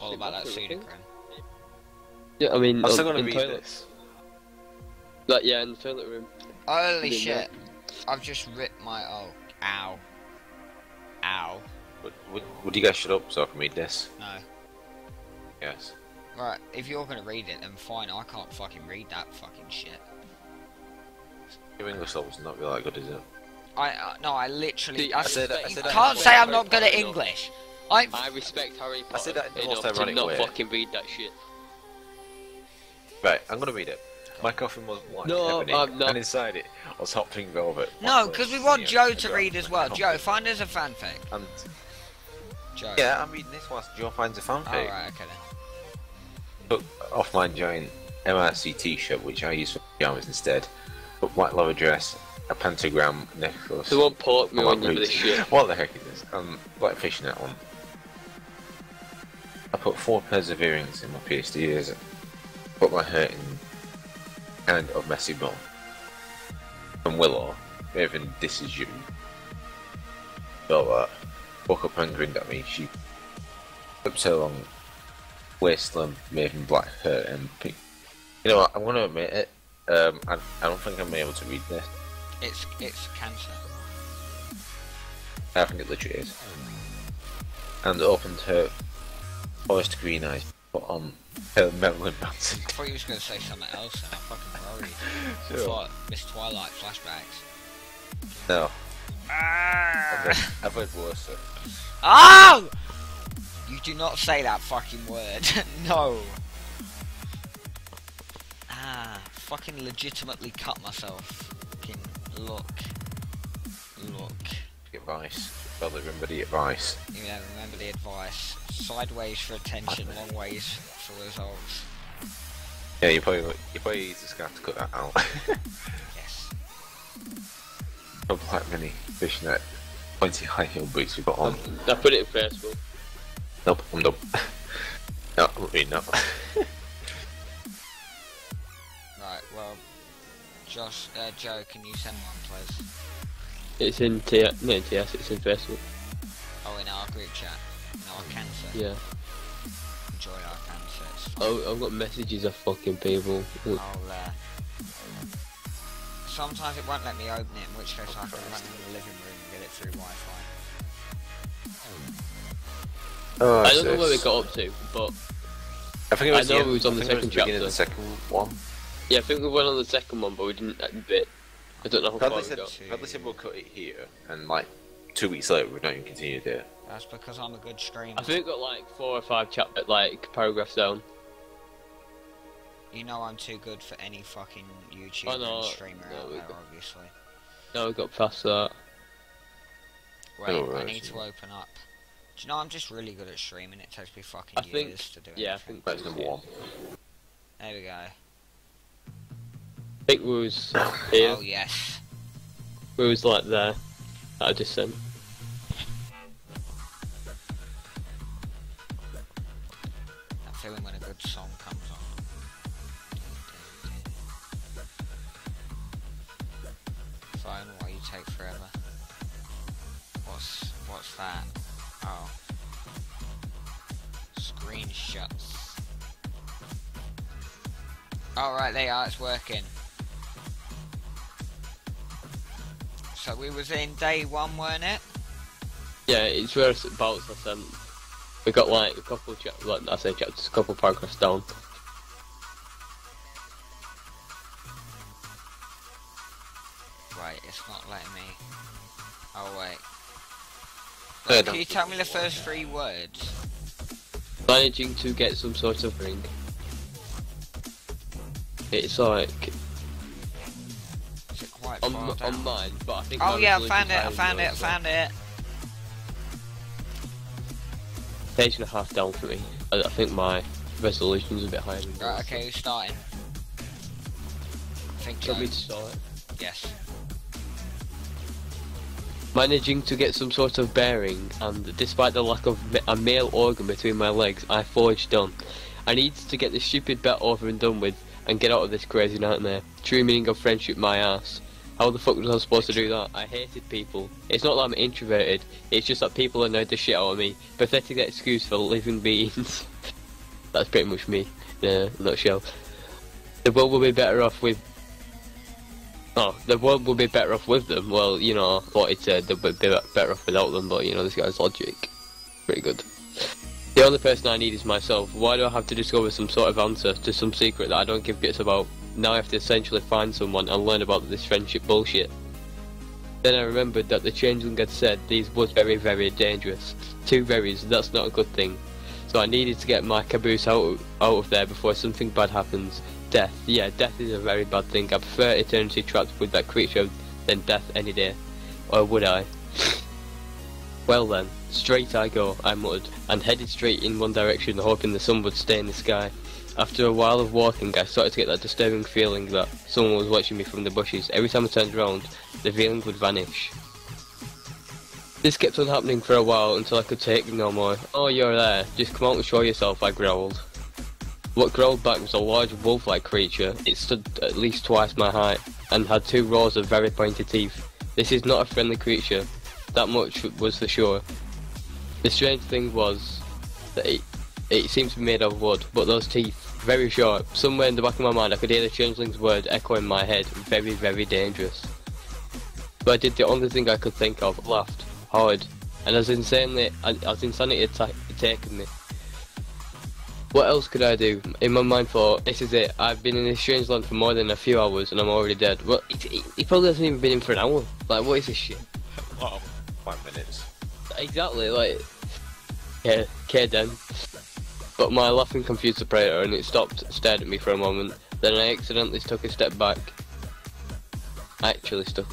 All about that pseudocrene. Yeah, I mean, I'm still gonna in read toilet. this. Like, yeah, in the toilet room. Holy Did shit! I've just ripped my ow. Ow. Would you guys shut up so I can read this? No. Yes. Right, if you're gonna read it, then fine. I can't fucking read that fucking shit. Your English level's not really that good, is it? No, I literally. See, I I said that- I you said that can't in say the I'm most not good at Harry Potter English. I respect Harry Potter I said that in the most enough to ironic not way. fucking read that shit. Right, I'm gonna read it. My coffin was white, No, ebony, I'm not. and inside it was hot pink velvet. No, chocolate, because we want sneer, Joe and to dark read as red well. coffee. Joe, find us a fanfic. And Joe. yeah, I'm reading this whilst Joe finds a fanfic. Alright, okay then. Took off my giant MRC t-shirt, which I use for pajamas instead. Put white leather dress, a pentagram necklace. They won't poke me Oh, on you for boots. this shit. What the heck is this? Black fishnet one. I put 4 pairs of earrings in my pierced ears. Put my hair in kind of messy bun. From Willow, Raven, this is you. So that. Woke up and grinned at me. She flips her long waistline, Maven black hair and pink. You know what? I'm gonna admit it. I don't think I'm able to read this. It's cancer. I think it literally is. And opened her forest green eyes, put on her Marilyn Manson. I thought you was gonna say something else, and I fucking worried. I Sure. thought Miss Twilight flashbacks. No, Ah! I've heard worse. Oh! You do not say that fucking word. No. Fucking legitimately cut myself. Fucking look. Advice. Well, remember the advice. Yeah, remember the advice. Sideways for attention, long ways for results. Yeah, you probably just gonna have to cut that out. Yes. No black mini fishnet, pointy high heel boots we got on. I put it in Facebook. Nope, I'm done. No, I'm not reading that. Right, well, Joe, can you send one, please? It's in TS, not in TS, it's in Facebook. Oh, in our group chat. In our cancer. Yeah. Enjoy our cancer. It's fun. Oh, I've got messages of fucking people. Sometimes it won't let me open it, in which case I have to run in the living room and get it through Wi-Fi. Oh, I don't know where we got up to, but I think it was I know the it was on the second beginning of chapter. the second one. yeah, I think we went on the second one, but we didn't at the bit. I don't know how far Bradley we said, got. Bradley said we'll cut it here, and like 2 weeks later we've not even continued it. That's because I'm a good streamer. I think we got like 4 or 5 paragraphs down. You know I'm too good for any fucking YouTuber Oh, no, and streamer no, out we there, got- obviously. No, we got past that. Wait, Oh, I right, need to yeah. open up. Do you know I'm just really good at streaming? It takes me fucking I think- years to do it. Yeah, I think That's number 1. There we go. I think we was here. Oh yes. We was like there. That I just sent. That feeling when a good song comes on. Phone, why you take forever? What's that? Oh. Screenshots. Oh right, there you are, it's working. So we was in day 1, weren't it? Yeah, it's where it's about I sent. We got like a couple chapters, like I say chapters, a couple paragraphs down. Right, it's not letting me. Oh wait. Yeah, Can you tell me the first 3 words? Managing to get some sort of ring. It's like Is it quite far on down? mine, but I think. Oh my yeah, I resolution's found it, higher than yours, so found it. Page and a half down for me. I think my resolution's a bit higher than yours. Right, okay, who's starting? I think Do you want me Joe. to start? Yes. Managing to get some sort of bearing, and despite the lack of a male organ between my legs, I forged on. I need to get this stupid bet over and done with, and get out of this crazy nightmare. True meaning of friendship, my ass. How the fuck was I supposed to do that? I hated people. It's not that I'm introverted, it's just that people annoyed the shit out of me. Pathetic excuse for living beings. That's pretty much me in a nutshell. The world will be better off with. Oh, the world will be better off with them. Well, you know, what it said, they'll be better off without them, but you know, this guy's logic. Pretty good. The only person I need is myself. Why do I have to discover some sort of answer to some secret that I don't give bits about? Now I have to essentially find someone and learn about this friendship bullshit. Then I remembered that the changeling had said these was very, very dangerous. 2 berries, that's not a good thing. So I needed to get my caboose out of there before something bad happens. Death. Yeah, death is a very bad thing. I prefer eternity trapped with that creature than death any day. Or would I? Well then, straight I go, I muttered, and headed straight in one direction, hoping the sun would stay in the sky. After a while of walking, I started to get that disturbing feeling that someone was watching me from the bushes. Every time I turned around, the feeling would vanish. This kept on happening for a while until I could take it no more. Oh, you're there. Just come out and show yourself, I growled. What growled back was a large wolf-like creature. It stood at least twice my height, and had 2 rows of very pointed teeth. This is not a friendly creature. That much was for sure. The strange thing was that it seemed to be made of wood, but those teeth, very sharp. Somewhere in the back of my mind I could hear the changeling's word echo in my head, very, very dangerous. But I did the only thing I could think of, laughed, hard, and as insanity had taken me. What else could I do? In my mind thought, this is it, I've been in this strange land for more than a few hours and I'm already dead. Well, he probably hasn't even been in for an hour. Like, what is this shit? Wow, 5 minutes. Exactly, like, yeah, okay then. But my laughing confused the predator and it stopped, stared at me for a moment. Then I accidentally took a step back. I actually took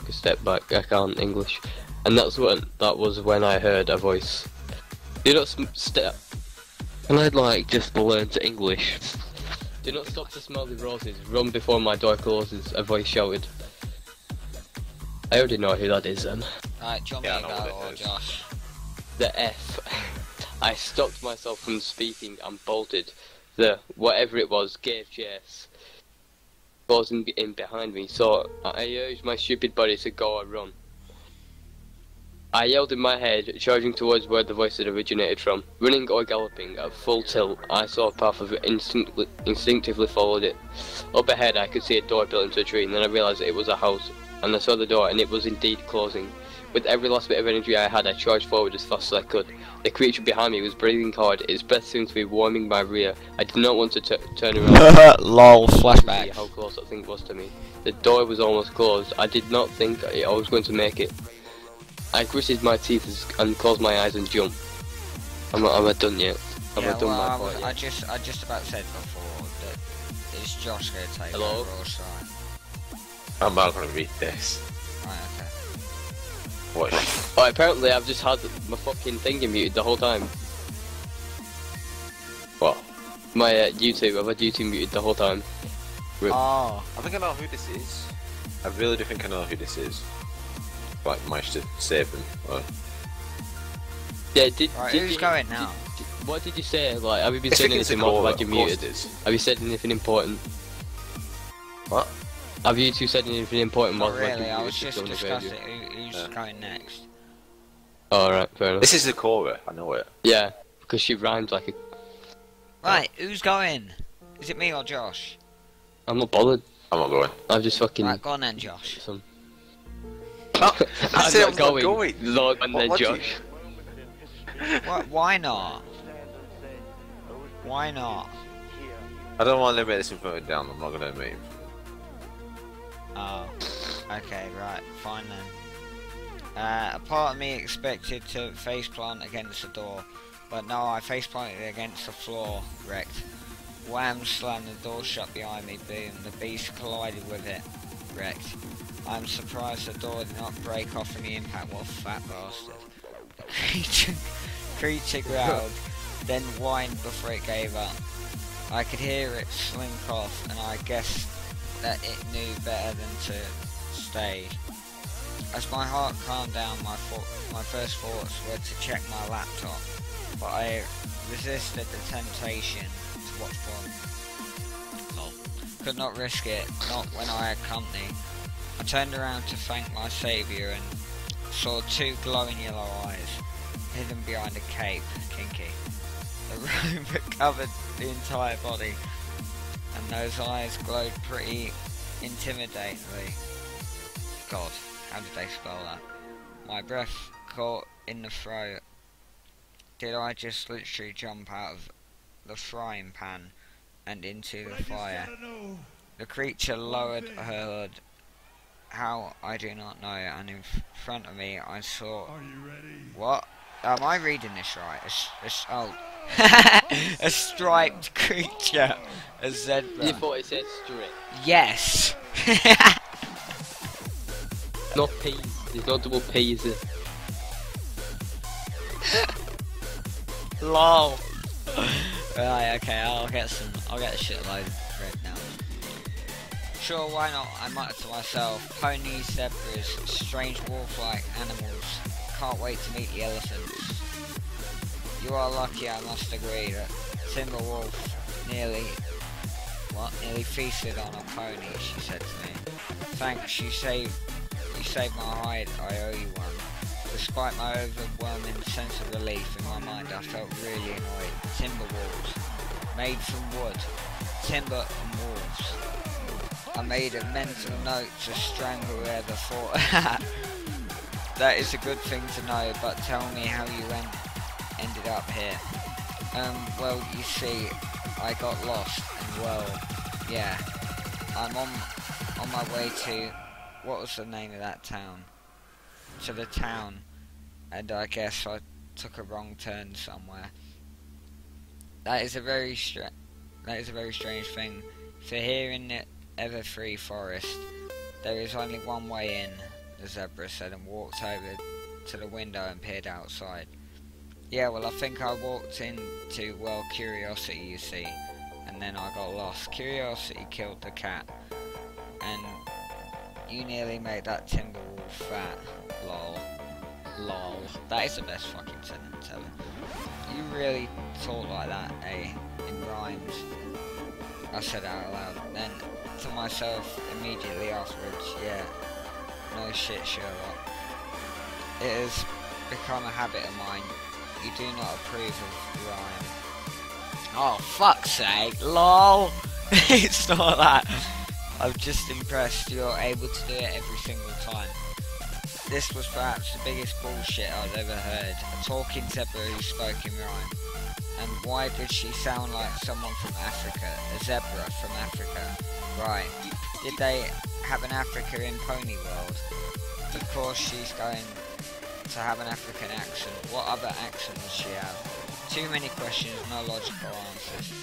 a step back, I can't English. And that was when I heard a voice. Do not step. And I'd like just learn to English. Do not stop to smell the roses, run before my door closes, a voice shouted. I already know who that is then. Right, do you want me to go or Josh? The F. I stopped myself from speaking and bolted. The whatever it was gave chase. Closing in behind me, so I urged my stupid body to go or run. I yelled in my head, charging towards where the voice had originated from. Running or galloping at full tilt, I saw a path of instinctively followed it. Up ahead I could see a door built into a tree, and then I realised that it was a house, and I saw the door, and it was indeed closing. With every last bit of energy I had, I charged forward as fast as I could. The creature behind me was breathing hard, its breath seemed to be warming my rear. I did not want to turn around. Lol, flashback. How close that thing was to me. The door was almost closed. I did not think I was going to make it. I gritted my teeth and closed my eyes and jumped. Am I done yet? Have I done my part yet? I just about said before that is Josh going to take Hello? over or something? I'm not going to read this. Right, okay. What? Oh, apparently I've just had my fucking thingy muted the whole time. What? My YouTube, I've had YouTube muted the whole time. Oh. I think I know who this is. I really do think I know who this is. Like, managed to save them. Or... Yeah, Right, who's going now? What did you say? Like, have you been It's saying because anything it's a more caller, like you're of course muted? it is. Have you said anything important? What? Have you two said anything important Not while like really, you're I was muted just on the radio? discussing who's going next. Alright, fair enough. This is the Cora, I know it. Yeah, because she rhymes like a... Right, who's going? Is it me or Josh? I'm not bothered. I'm not going. I've just fucking... Right, go on then, Josh. Some... Oh, I said I I'm was not not going. Lord, and then What do you- Josh. Why not? Why not? I don't want to limit this inverted down, I'm not going to admit it. Oh. Okay, right, fine then. A part of me expected to faceplant against the door, but no, I faceplanted against the floor, wrecked. Wham, slammed the door shut behind me, boom, the beast collided with it, wrecked. I'm surprised the door did not break off in the impact, what a fat bastard. The creature growled, then whined before it gave up. I could hear it slink off, and I guessed that it knew better than to stay. As my heart calmed down, my first thoughts were to check my laptop, but I resisted the temptation to watch porn. Lol. Could not risk it, not when I had company. I turned around to thank my saviour and saw 2 glowing yellow eyes, hidden behind a cape, kinky. comb covered the entire body, and those eyes glowed pretty intimidatingly. God, how did they spell that? My breath caught in the throat. Did I just literally jump out of the frying pan and into the fire? The creature lowered her hood. How, I do not know, and in front of me I saw... Are you ready? What? Am I reading this right? A striped creature. A zebra. You thought it said strip. Yes. No P's. There's no double P's. Lol. Right, okay, I'll get a shitload read now. Sure, why not? I muttered to myself. Ponies, zebras, strange wolf-like animals. Can't wait to meet the elephants. You are lucky, I must agree, that Timberwolf nearly feasted on a pony, she said to me. Thanks, you saved my hide, I owe you one. Despite my overwhelming sense of relief in my mind, I felt really annoyed. Timberwolves, made from wood, timber and wolves. I made a mental note to strangle whoever thought. That is a good thing to know, but tell me how you ended up here. Well, you see, I got lost, and well, yeah, I'm on my way to, what was the name of that town? To the town, and I guess I took a wrong turn somewhere. That is a very strange thing. For here in the Everfree Forest, there is only one way in, the zebra said, and walked over to the window and peered outside. Yeah, well, I think I walked into, well, curiosity, you see, and then I got lost. Curiosity killed the cat, and you nearly made that Timberwolf fat. Lol. Lol. That is the best fucking sentence ever. You really talk like that, eh? In rhymes. I said out loud. Then, to myself, immediately afterwards, yeah. No shit, Sherlock. It has become a habit of mine. You do not approve of rhyme. Oh, fuck's sake. Lol. It's not that. I'm just impressed you're able to do it every single time. This was perhaps the biggest bullshit I'd ever heard. A talking zebra who spoke in rhyme. And why did she sound like someone from Africa? A zebra from Africa. Right. Did they have an Africa in Pony World? Of course she's going to have an African accent. What other accent does she have? Too many questions, no logical answers.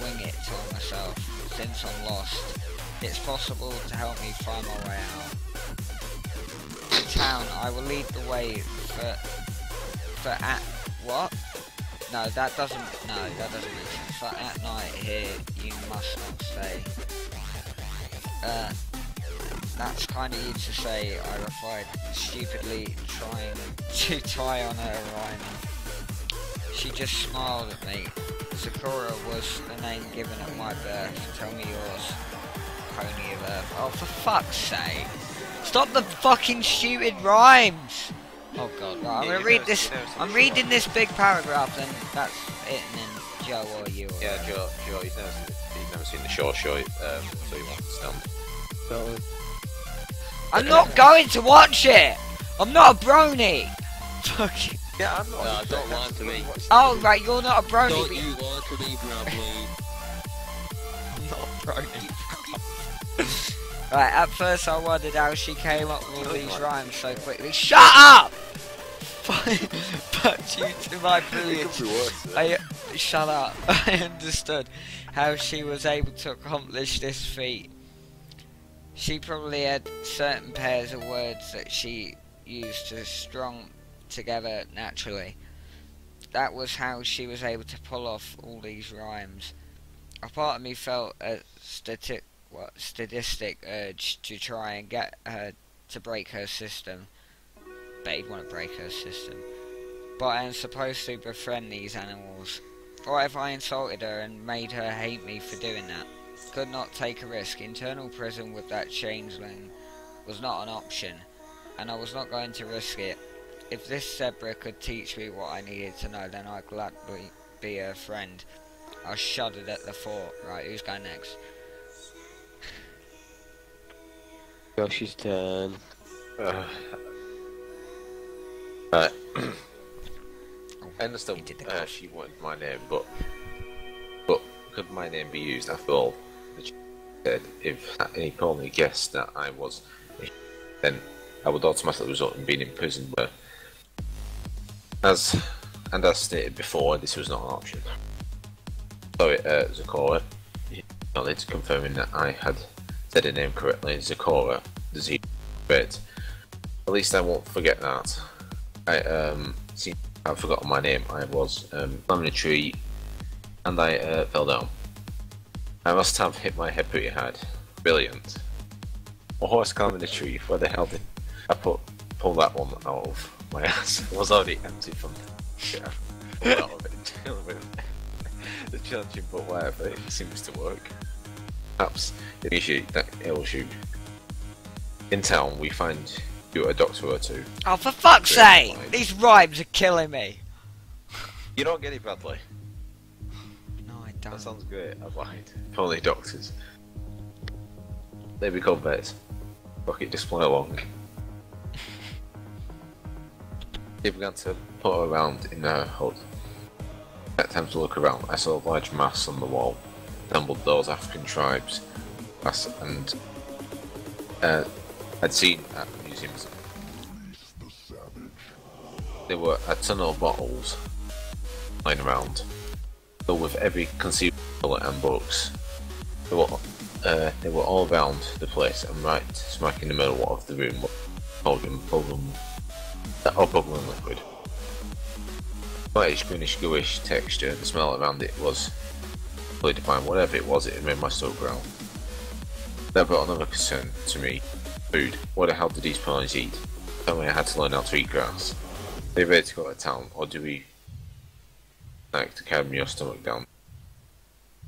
Wing it, told myself. Since I'm lost, it's possible to help me find my way out. To town, I will lead the way for at what? No, that doesn't make sense. For at night here, you must not stay. That's kind of you to say, I replied, stupidly trying to tie on her rhyming. She just smiled at me. Sakura was the name given at my birth. Tell me yours. Pony of Earth. Oh, for fuck's sake. Stop the fucking stupid rhymes! Oh god, right, I'm gonna read this. I'm reading this big paragraph, and that's it, and then Joe or you. Or Yeah, Joe, he's never seen the short show, so he won't understand. I'm not going to watch it! I'm not a brony! Fuck you. Yeah, I'm not. No, don't lie to me. Oh, right, you're not a brony. Don't you lie to me, Bradley. I'm not a brony. Right, at first I wondered how she came up with all these rhymes so quickly. Shut up! But due to my brilliance, shut up. I understood how she was able to accomplish this feat. She probably had certain pairs of words that she used to strung together naturally. That was how she was able to pull off all these rhymes. A part of me felt a sadistic urge to try and get her to break her system. Bet he'd want to break her system. But I am supposed to befriend these animals. What if I insulted her and made her hate me for doing that? Could not take a risk. Internal prison with that changeling was not an option, and I was not going to risk it. If this zebra could teach me what I needed to know, then I'd be her friend. I shuddered at the thought. Right, who's going next? Josh's turn. Right. Oh, I understand he did the cough. she wanted my name, but could my name be used after all? She said if at any point he guessed that I was, then I would automatically result in being imprisoned. But as stated before, this was not an option. Sorry, Zakora. It's confirming that I had said her name correctly. Zakora, the Z. But at least I won't forget that. I've forgotten my name. I was climbing a tree and I fell down. I must have hit my head pretty hard. Brilliant. A horse climbing a tree. Where the hell did I pull that one out of my ass? It was already empty from the out of it. The challenging, but whatever. It seems to work. Perhaps it'll shoot. In town, we find you a doctor or two. Oh, for fuck's sake! These rhymes are killing me. You don't get it, Bradley. No, I That don't. sounds great. I lied. If only doctors. They become vets. Rocket display along. They began to put around in their hut. At time to look around, I saw a large mass on the wall. Resembled those African tribes, and I'd seen at museums. There were a ton of bottles lying around, filled with every conceivable and books. They were all around the place, and right smack in the middle of the room, bubbling liquid. Whitish, greenish, gooish texture. The smell around it was fully defined. Whatever it was, it made my stomach growl. That brought another concern to me. Food. What the hell did these ponies eat? Tell me I had to learn how to eat grass. Are they ready to go to town, or do we snack to calm your stomach down?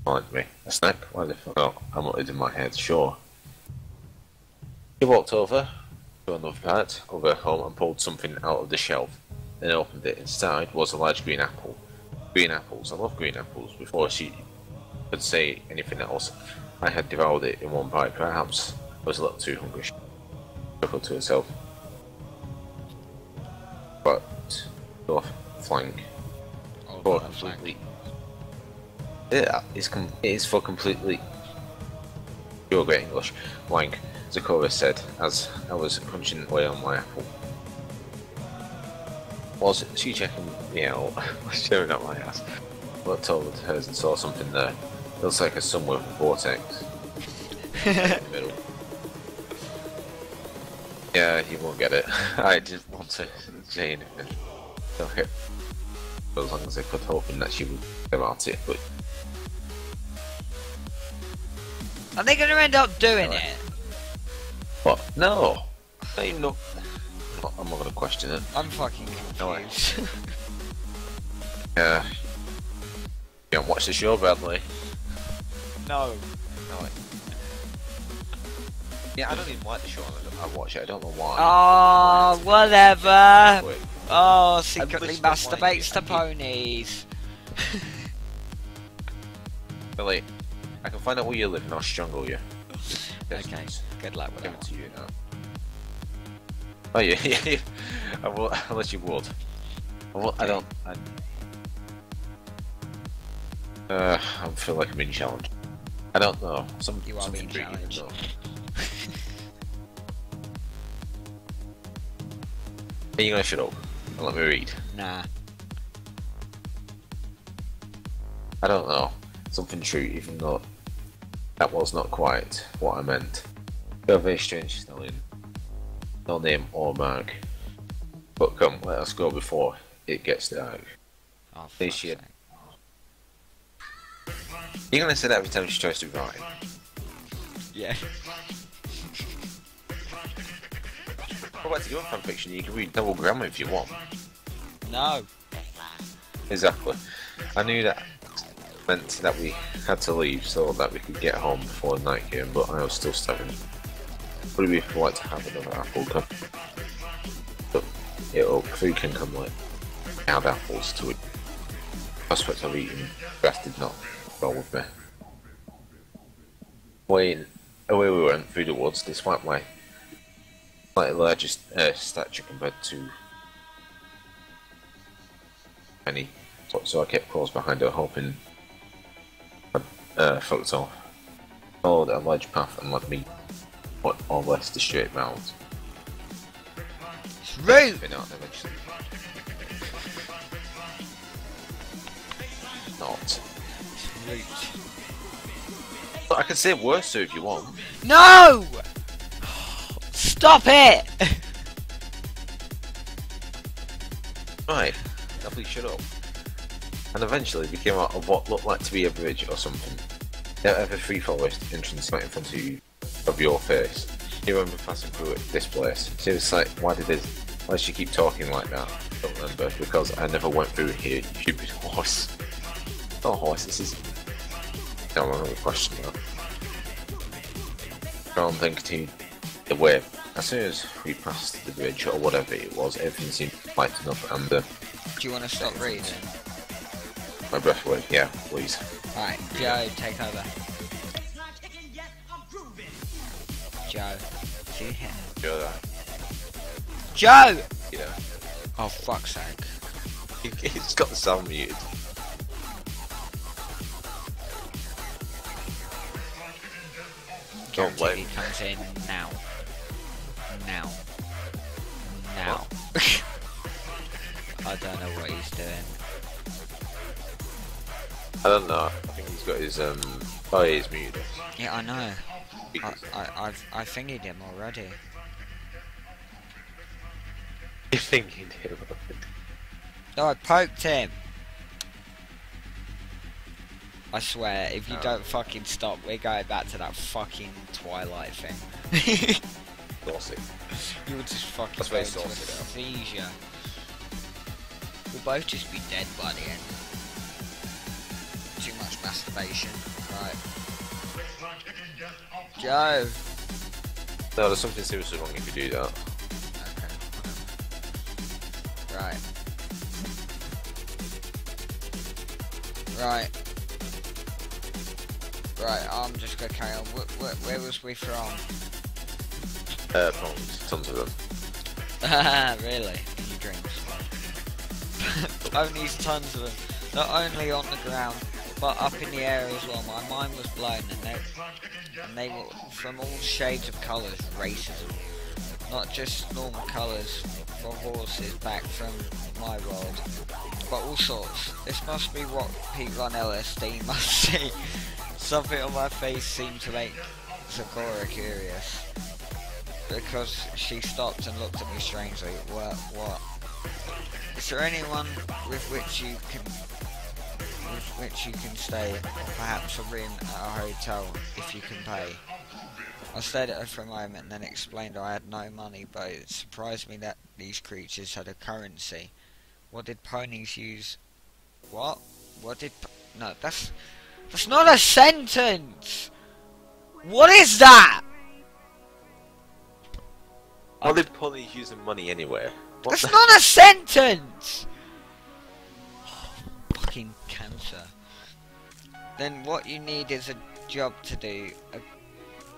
Mind me. A snack? Why the fuck not? I muttered in my head. Sure. He walked over to another part of her home and pulled something out of the shelf. Then opened it. Inside was a large green apple. Green apples. I love green apples. Before she could say anything else, I had devoured it in one bite. Perhaps I was a little too hungry. She chuckled to herself. But off flank. For completely. Yeah, it is for completely. You're great English. Flank, Zakora said as I was crunching away on my apple. Was she checking me out? Staring at my ass. Looked over to hers and saw something there. Looks like a sun with a vortex. In the middle. Yeah, you won't get it. I didn't want to say anything. Okay. For as long as I could, hoping that she would get about it, but. Are they going to end up doing it? What? No! No, you know. I'm not gonna question it. I'm fucking No way. confused. Yeah. You don't watch the show, Bradley. No. No way. Yeah, I don't even like the show. I watch it. I don't know why. Oh, whatever. Wait. Oh, secretly literally don't like masturbates it. to ponies. Billy, I can find out where you live and I'll strangle you. Okay, good luck with Give that it to one. you now. Oh yeah, yeah. I will, unless you would. I don't. I feel like I'm being challenged. I don't know. You are something being big, challenged. though. Are you gonna shut up and let me read? Nah. I don't know. Something true, even though that was not quite what I meant. You're a very strange stallion. No name or mark. But come, let us go before it gets dark. Oh, They fuck's should. sake. You're gonna say that every time she tries to write. Yeah. What about your fanfiction? You can read double grammar if you want. No. Exactly. I knew that meant that we had to leave so that we could get home before night came, but I was still staring. Would it be polite to have another apple come? But food can come late. Add apples to it. prospect of eating grass did not roll with me. Away we went through the woods, despite my slightly larger stature compared to Penny. So I kept close behind her, hoping fucked off. Followed a large path and led me more or less to straight rounds. It's rude! Been out eventually. Not. It's rude. But I can say worse so if you want. No! Stop it! Right, now please shut up. And eventually we came out of what looked like to be a bridge or something. There ever free forest entrance right in front of your face. You remember passing through this place? She was like, why does she keep talking like that? I don't remember, because I never went through here, you stupid horse. Not a horse, this is... I don't know the question now. Brown then continued the way. As soon as we passed the bridge or whatever it was, everything seemed light enough and Do you want to stop reading? my breath away. Yeah, please. Alright, Joe, take over. Joe. See him. Go there. Joe! Yeah. Oh, fuck's sake. It's got the sound muted. Don't blame He me. comes in now. Now. Now. I don't know what he's doing. I don't know. I think he's got his oh, yeah, he's muted. Yeah, I know. Because I fingered him already. you think he did. No, I poked him. I swear, if you don't fucking stop, we're going back to that fucking Twilight thing. Saucy. You'll just fucking That's go very into a saucy now. seizure. We'll both just be dead by the end. Too much masturbation. Right. Joe! No, there's something seriously wrong if you do that. Okay. Right. Right, I'm just gonna carry on. Where was we from? Prongs. Tons of them. Really? Any drinks? Only's tons of them. Not only on the ground, but up in the air as well. My mind was blown, and they were from all shades of colours, racism. Not just normal colours for horses back from my world, but all sorts. This must be what people on LSD must see. Something on my face seemed to make Sakura curious, because she stopped and looked at me strangely. What? Is there anyone with which you can stay, or perhaps a room at a hotel if you can pay? I stared at her for a moment and then explained I had no money, but it surprised me that these creatures had a currency. What did ponies use? What? No, that's not a sentence! What is that? How did ponies using money anyway? What That's the- not a sentence! Fucking cancer. Then what you need is a job to do.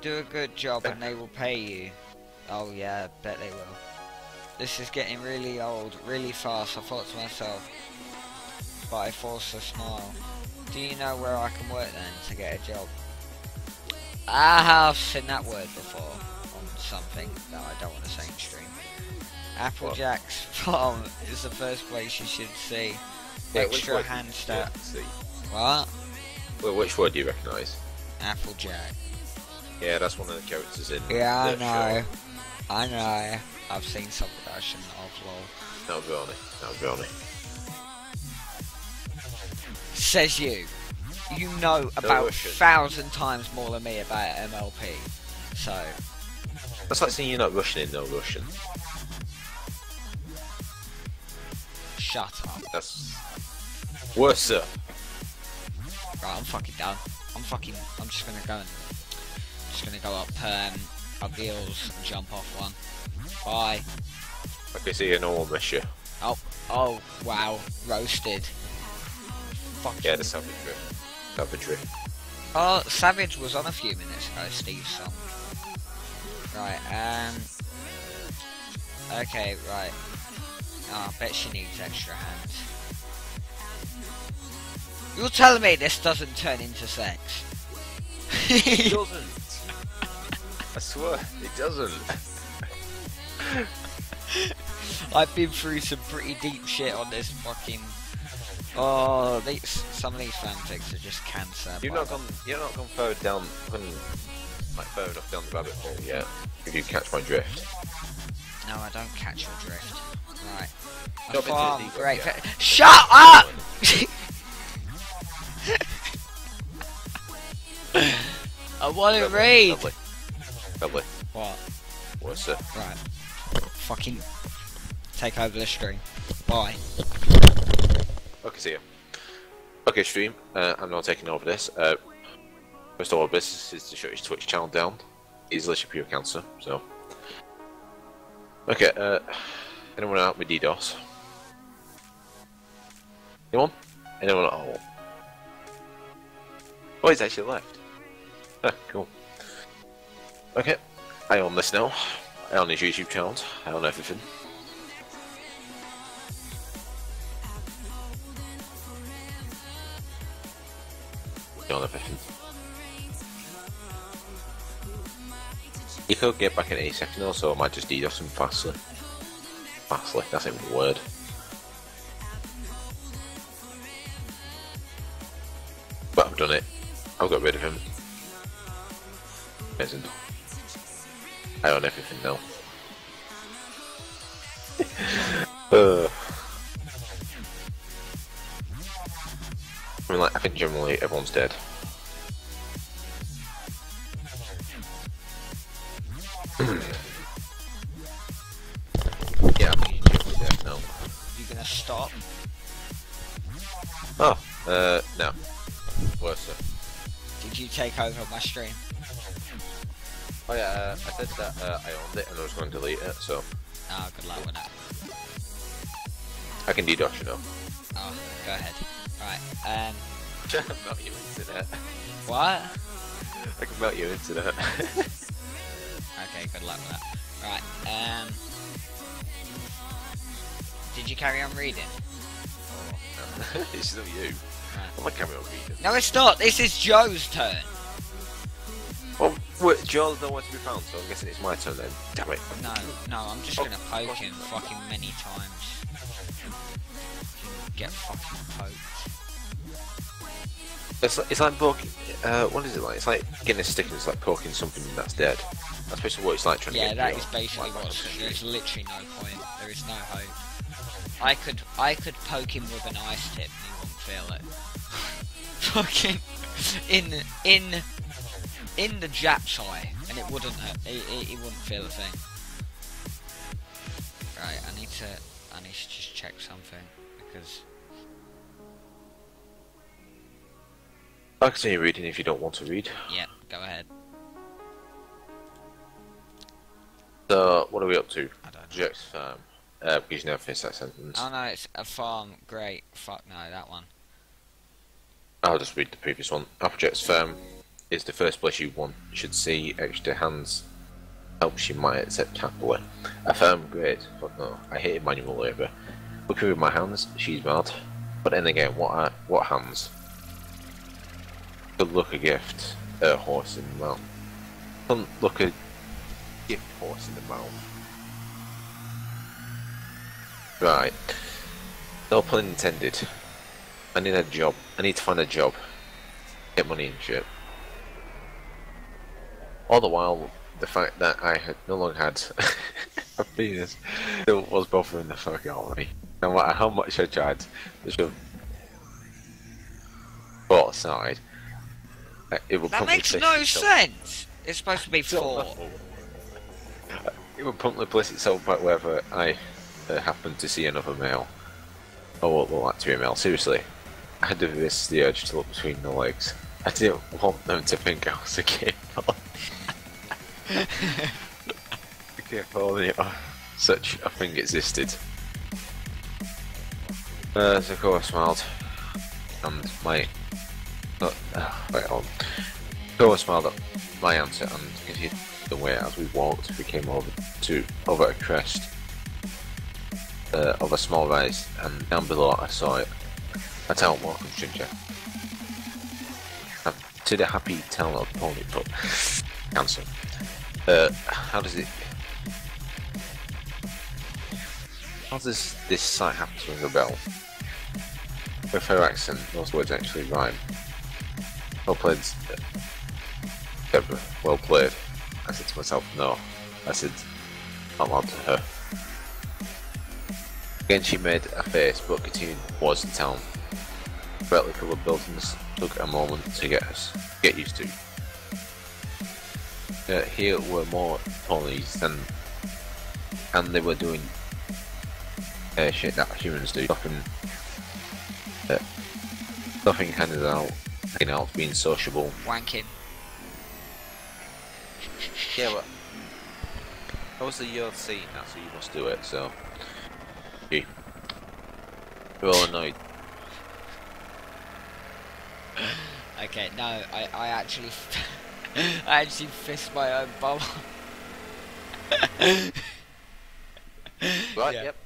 Do a good job and they will pay you. Oh yeah, bet they will. This is getting really old, really fast, I thought to myself. But I forced a smile. Do you know where I can work then to get a job? I have seen that word before on something that I don't want to say in stream. Applejack's farm is the first place you should see. Wait, which Extra word hand did you stat. see? What? Wait, which word do you recognise? Applejack. Yeah, that's one of the characters in Yeah, I the know. show. I know. I've seen some production of LOL. That'll be on it. Says you. You know about Russian. 1,000 times more than me about MLP. So, That's like saying you're not Russian in no Russian. shut up. That's worse, sir. Right, I'm fucking done. I'm just gonna go up the hills and jump off one. Bye. Okay, so you know I'll miss you. Oh, wow. Roasted. fucking... Yeah, the Savage Drift. Savage Drift. Oh, Savage was on a few minutes ago, Steve's song. Right, okay, right. Oh, I bet she needs extra hands. You're telling me this doesn't turn into sex? It doesn't. I swear, it doesn't. I've been through some pretty deep shit on this fucking... Oh, some of these fanfics are just cancer. You've not gone further down, like further enough down the rabbit hole yet. If you catch my drift. No, I don't catch your drift. Right. A Jump into farm, the deep great. end, Shut up! I want to read. Lovely. Lovely. What? What's it? Right. Fucking take over the stream. Bye. Okay, see ya. Okay, stream. I'm now taking over this. First order of business is to shut his Twitch channel down. He's literally pure cancer, so. Okay, anyone out with DDoS? Anyone? Anyone at all? Oh, he's actually left. Ah, cool. Okay, I own this now. I own his YouTube channel. I own everything. I own everything. You could get back in any second or so, I might just DDoS him fastly. Fastly, that's not even a word. But I've done it. I've got rid of him. Amazing. I own everything now. I mean, like, I think generally everyone's dead. Yeah, I think you're generally dead now. You gonna stop? Oh, no. Worse, sir. Did you take over my stream? Oh yeah, I said that I owned it and I was going to delete it, so Oh, good luck with that. I can DDoS you now. Oh, go ahead. Right, Melt your internet. what? I can melt your internet. Okay, good luck with that. Right, did you carry on reading? Or... It's still you. Right. I'm not carrying on reading. No, it's not. This is Joe's turn. Well, wait, Joel's nowhere to be found, so I'm guessing it's my turn then. Damn it. No, I'm just gonna poke him fucking many times. Get fucking poked. It's like poking. What is it like? It's like getting a stick and it's like poking something that's dead. That's basically what it's like trying to Yeah, get. that Joel. is basically Like, what's. There's literally no point. There is no hope. I could poke him with an ice tip and he wouldn't feel it. Fucking in the Jap's eye, and it wouldn't hurt. He wouldn't feel a thing. Right, I need to just check something because. I'll continue reading if you don't want to read. Yeah, go ahead. So, what are we up to? I don't know. Jack's farm. Because you never finished that sentence. Oh no, it's a farm. Great. Fuck no, that one. I'll just read the previous one. Applejack's farm is the first place you should see. Extra hands helps you might accept happily. A farm, great. Fuck no. I hate manual labour. Looking with my hands, she's mad. But then again, what hands? Good luck a gift, a horse in the mouth. Don't look a gift horse in the mouth. Right. No pun intended. I need a job. I need to find a job. Get money and shit. All the while, the fact that I had no longer had a penis still was bothering the fuck out of me. No matter how much I tried to shove it aside, it would That promptly makes place no itself- sense. It's supposed to be So- 4. It would promptly place itself back wherever I happened to see another male. Or what looked like to be a male. Seriously, I had the urge to look between the legs. I didn't want them to think I was a gay boy. If only such a thing existed. So of course I smiled. and my wait on. Cora smiled at my answer and continued the way as we walked. We came over a crest of a small rise, and down below I saw a town walking stranger. To the happy town of Pony, but answer. How does this sight happen to ring a bell? With her accent, those words actually rhyme. Well played, Deborah. Well played. I said to myself, no. I said out loud to her. Again she made a face, but continued towards the town. Brightly coloured buildings took a moment to get used to. Here were more ponies and they were doing shit that humans do. Nothing handed out, hanging out, being sociable. Wanking. Yeah, but that was the you're saying that, so you must do it. So we're all annoyed. Okay, no, I actually I actually fist my own bum. Right, Yeah. yep,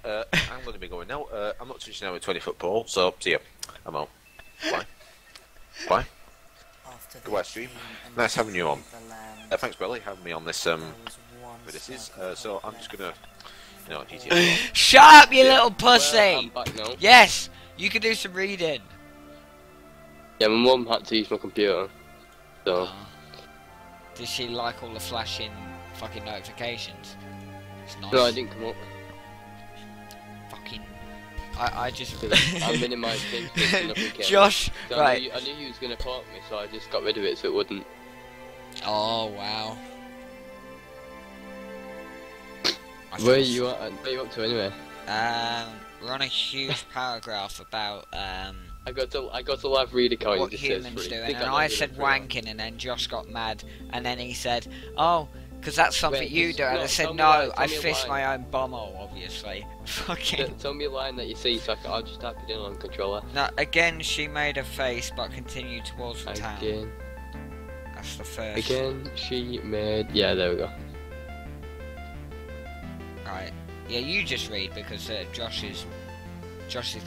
I'm going to be going now. I'm not touching out a 20-foot pole, so see ya. I'm out. Bye. Bye. Goodbye, stream. Nice having you on. Thanks, Belly, having me on this, so I'm just going to, GTA. Shut up, you little pussy! Well, I'm back now. Yes, you can do some reading. Yeah, my mum had to use my computer. So, Does she like all the flashing fucking notifications? It's nice. no, I didn't come up. Fucking. I just. I minimised things so nothing came. Josh, So right. I knew you was going to pop me, so I just got rid of it so it wouldn't. Oh wow. Where are you at? Where are you up to anyway? We're on a huge paragraph about I got to live read a coin. what that says humans free. do, Think and I'm I not said gonna free. wanking, and then Josh got mad, and then he said, "Oh, because that's something Wait, you just- do," and no, I said, tell me "No, why- I tell me fist why." my own bumhole, obviously." Fucking. Tell me a line that you see, so I'll just type it in on the controller. No, again, she made a face, but continued towards the town. Again, That's the first. again, she made. Yeah, there we go. Right. Yeah, you just read because Josh's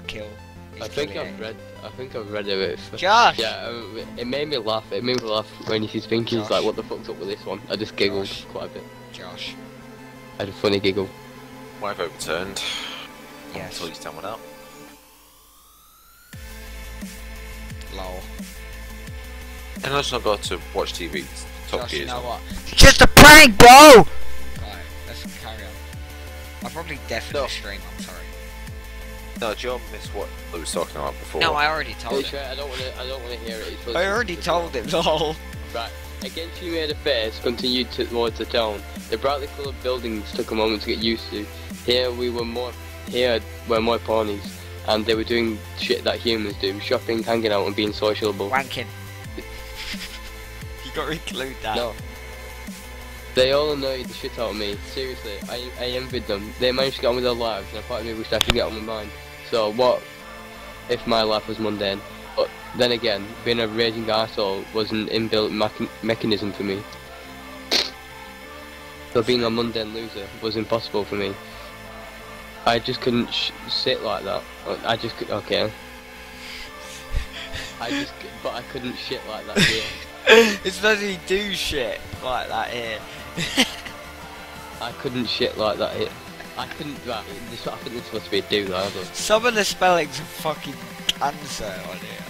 kill. Is I think killing I've read it. Josh! Yeah, it made me laugh. It made me laugh when you see Spinky's Josh. like, "What the fuck's up with this one?" I just giggled Josh. quite a bit. Josh. I had a funny giggle. Wife overturned. Yes. Until you tell me that. Lol. And let's not go to watch TV. Top Josh, you Gear's know on. what? It's just a prank, bro! Right, let's carry on. I'll probably deafen No. the stream, I'm sorry. No, Joe missed what I was talking about before. No, I already told Hey, him. I don't want to hear it. It's I already told him, lol. Right. Again, she made a face, continued towards the town. The brightly coloured buildings took a moment to get used to. Here were more ponies, and they were doing shit that humans do: shopping, hanging out, and being sociable. Wanking. You gotta include that. No. They all annoyed the shit out of me. Seriously, I envied them. They managed to get on with their lives, and a part of me wished I could get on with mine. So what if my life was mundane? But then again, being a raging arsehole was an inbuilt mechanism for me. So being a mundane loser was impossible for me. I just couldn't sit like that. I just could. Okay. But I couldn't shit like that here. It's not he do shit like that here. I couldn't shit like that here. I couldn't. Right. I think this supposed to be a do that. Some of the spellings are fucking cancer on here.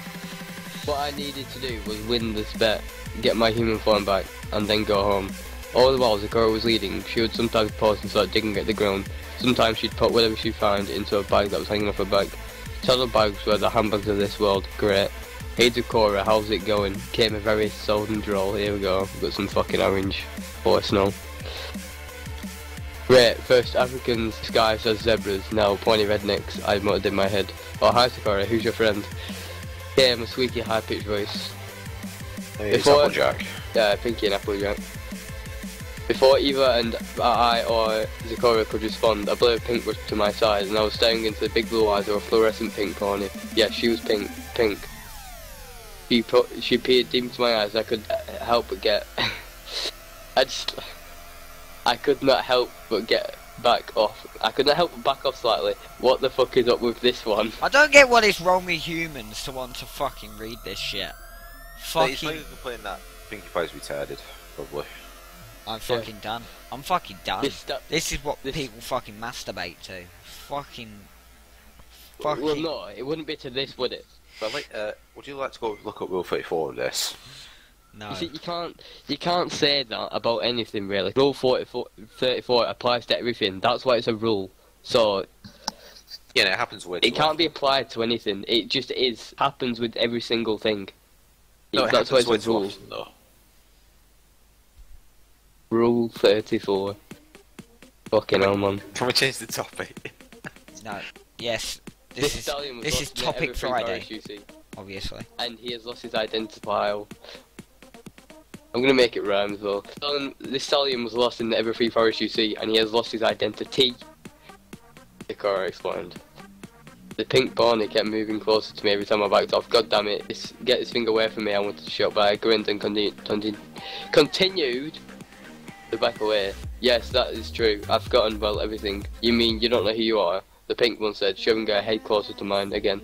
What I needed to do was win this bet, get my human form back, and then go home. All the while the girl was leading, she would sometimes pause and start digging at the ground. Sometimes she'd put whatever she'd find into a bag that was hanging off her back. Total bags were the handbags of this world. Great. Hey Cora, how's it going? Came a very southern drawl. Here we go. We've got some fucking orange voice now. Great. First Africans disguised as zebras, now pointy rednecks. I muttered in my head. Oh hi Cora, who's your friend? Yeah, I'm a squeaky high-pitched voice. Hey, it's Before- Applejack. Yeah, Pinky and Applejack. Before Eva and I or Zecora could respond, a blur of pink rushed to my side, and I was staring into the big blue eyes of a fluorescent pink pony. Yeah, she was pink. she peered deep into my eyes. I could help but get. I could not help but get back off. I could not help but back off slightly. What the fuck is up with this one? I don't get what is wrong with humans to want to fucking read this shit. He's Fucking... complaining that Pinkie Pie's retarded, probably. I'm fucking done. I'm fucking done. This is what this- people fucking masturbate to. Fucking... Well, no, it wouldn't be to this, would it? But like, would you like to go look up Rule 34 of this? No. You see, you can't say that about anything really. Rule 34 applies to everything. That's why it's a rule. So Yeah, it happens with. it can't be applied to anything. It just is. Happens with every single thing. No, it That's why happens it's a way too rule. often, though. Rule 34. Fucking hell, man. Can we change the topic? No. Yes. This stallion was is lost in Topic every free Friday, parish you see, obviously. and he has lost his identifier. I'm gonna make it rhyme as well. This stallion was lost in every free forest you see, and he has lost his identity. The car explained. The pink pony kept moving closer to me every time I backed off. God damn it! Get this thing away from me! I wanted to shut, but I grinned and continued to back away. Yes, that is true. I've forgotten well everything. You mean you don't know who you are? The pink one said, shoving her head closer to mine again.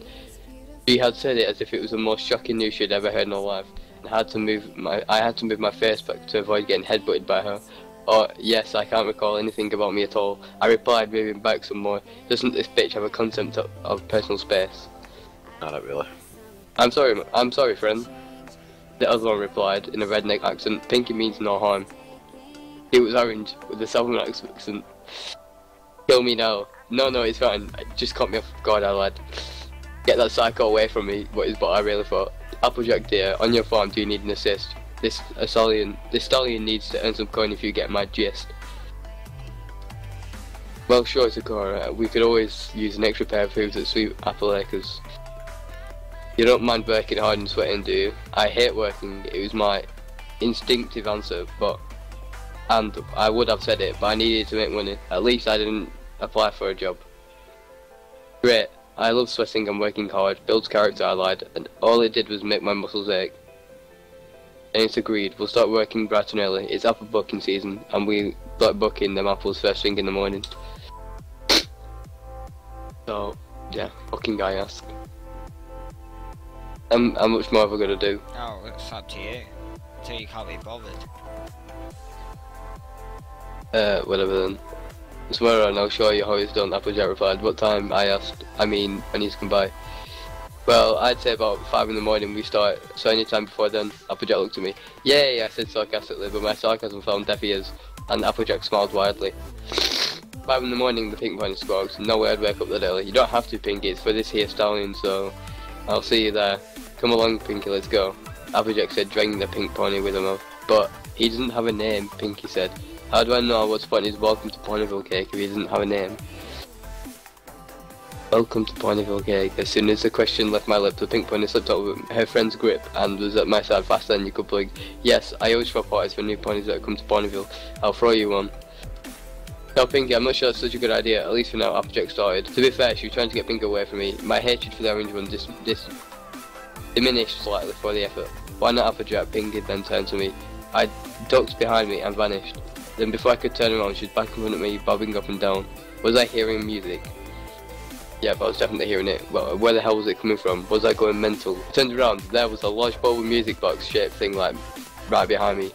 She had said it as if it was the most shocking news she'd ever heard in her life. I had to move my face back to avoid getting headbutted by her. Oh, yes, I can't recall anything about me at all. I replied, moving back some more. Doesn't this bitch have a concept of personal space? No, not really. I'm sorry, friend. The other one replied, in a redneck accent. Pinky means no harm. It was orange, with a southern accent. Kill me now. No, it's fine. Just cut me off guard, lad. Get that psycho away from me, what I really thought. Applejack dear, on your farm do you need an assist? This stallion needs to earn some coin if you get my gist. Well, sure, Sakura, we could always use an extra pair of hooves at Sweet Apple Acres. You don't mind working hard and sweating, do you? I hate working, it was my instinctive answer, and I would have said it, but I needed to make money. At least I didn't apply for a job. Great, I love sweating and working hard, builds character, I lied, and all it did was make my muscles ache. And it's agreed, we'll start working bright and early. It's apple bucking season, and we start bucking them apples first thing in the morning. So, yeah, fucking guy asked. How much more have I got to do? Oh, it's up to you. Until you can't be bothered. Whatever then. Swear on, I'll show you how it's done, Applejack replied. What time? I asked. I mean, when he's come by. Well, I'd say about 5 in the morning we start, so any time before then. Applejack looked at me. Yay, I said sarcastically, but my sarcasm found deaf ears, and Applejack smiled widely. 5 in the morning, the pink pony squawked. No way I'd wake up that early. You don't have to, Pinky, it's for this here stallion, so I'll see you there. Come along, Pinky, let's go. Applejack said, dragging the pink pony with him. But he doesn't have a name, Pinky said. How do I know what's point is welcome to Ponyville Cake if he doesn't have a name? Welcome to Ponyville Cake. As soon as the question left my lips, the pink pony slipped out of her friend's grip and was at my side faster than you could blink. Yes, I always throw parties for new ponies that come to Ponyville. I'll throw you one. No, Pinky, I'm not sure that's such a good idea, at least for now. Applejack started. To be fair, she was trying to get Pinky away from me. My hatred for the orange one diminished slightly for the effort. Why not Applejack? Pinky then turned to me. I ducked behind me and vanished. Then before I could turn around, she was back in front of me, bobbing up and down. Was I hearing music? Yeah, but I was definitely hearing it. Well, where the hell was it coming from? Was I going mental? I turned around, there was a large portable music box shaped thing like right behind me.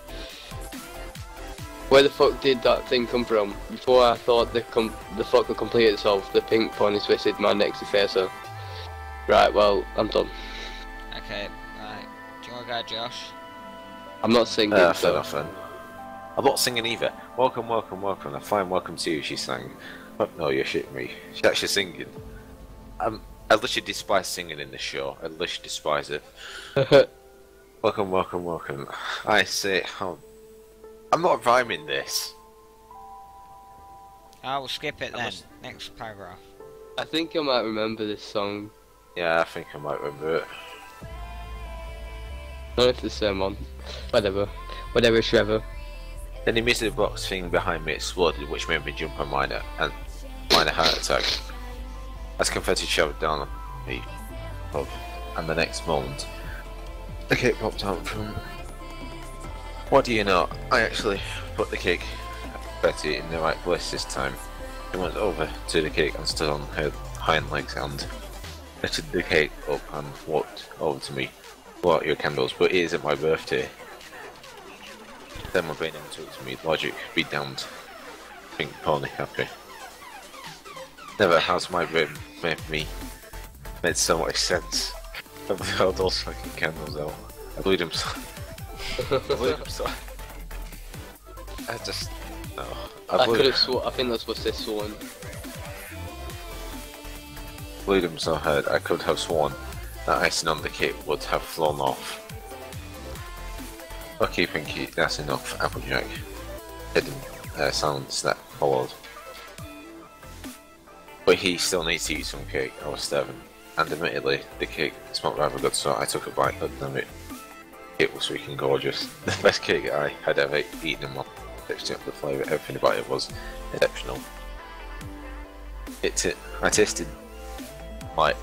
Where the fuck did that thing come from? Before I thought the fuck could complete itself, the pink pony twisted my neck to face her. Right, well, I'm done. Okay, right. Do you want to go, Josh? I'm not singing, Fair so... enough then. I'm not singing either. Welcome, welcome, welcome. A fine welcome to you, she sang. But no, you're shitting me. She's actually singing. I literally despise singing in this show. I literally despise it. Welcome, welcome, welcome. I say, I'm not rhyming this. I will skip it then. Next paragraph. I think I might remember this song. Yeah, I think I might remember it. I don't know if it's the same one. Whatever, Trevor. Then the music box thing behind me exploded, which made me jump a minor heart attack. As confetti showered down on me, and the next moment, the cake popped out from. What do you know? I actually put the cake, Betty, in the right place this time. She went over to the cake and stood on her hind legs and lifted the cake up and walked over to me. Blow out your candles, but it isn't my birthday. Then my brain took me, logic be damned. Pink pony happy. Never has my brain made so much sense. I blew all those fucking candles out. I blew them so. I blew them so. I just. No. I could have sworn. I think that's what they sworn. Blew them so hard, I could have sworn that icing on the cake would have flown off. Okay, Pinky, that's enough, Applejack. Hidden silence that followed. But he still needs to eat some cake. I was starving. And admittedly, the cake smelled rather good, so I took a bite. God damn it. It was freaking gorgeous. The best cake I had ever eaten in my life. The flavour, everything about it was exceptional. I tasted like.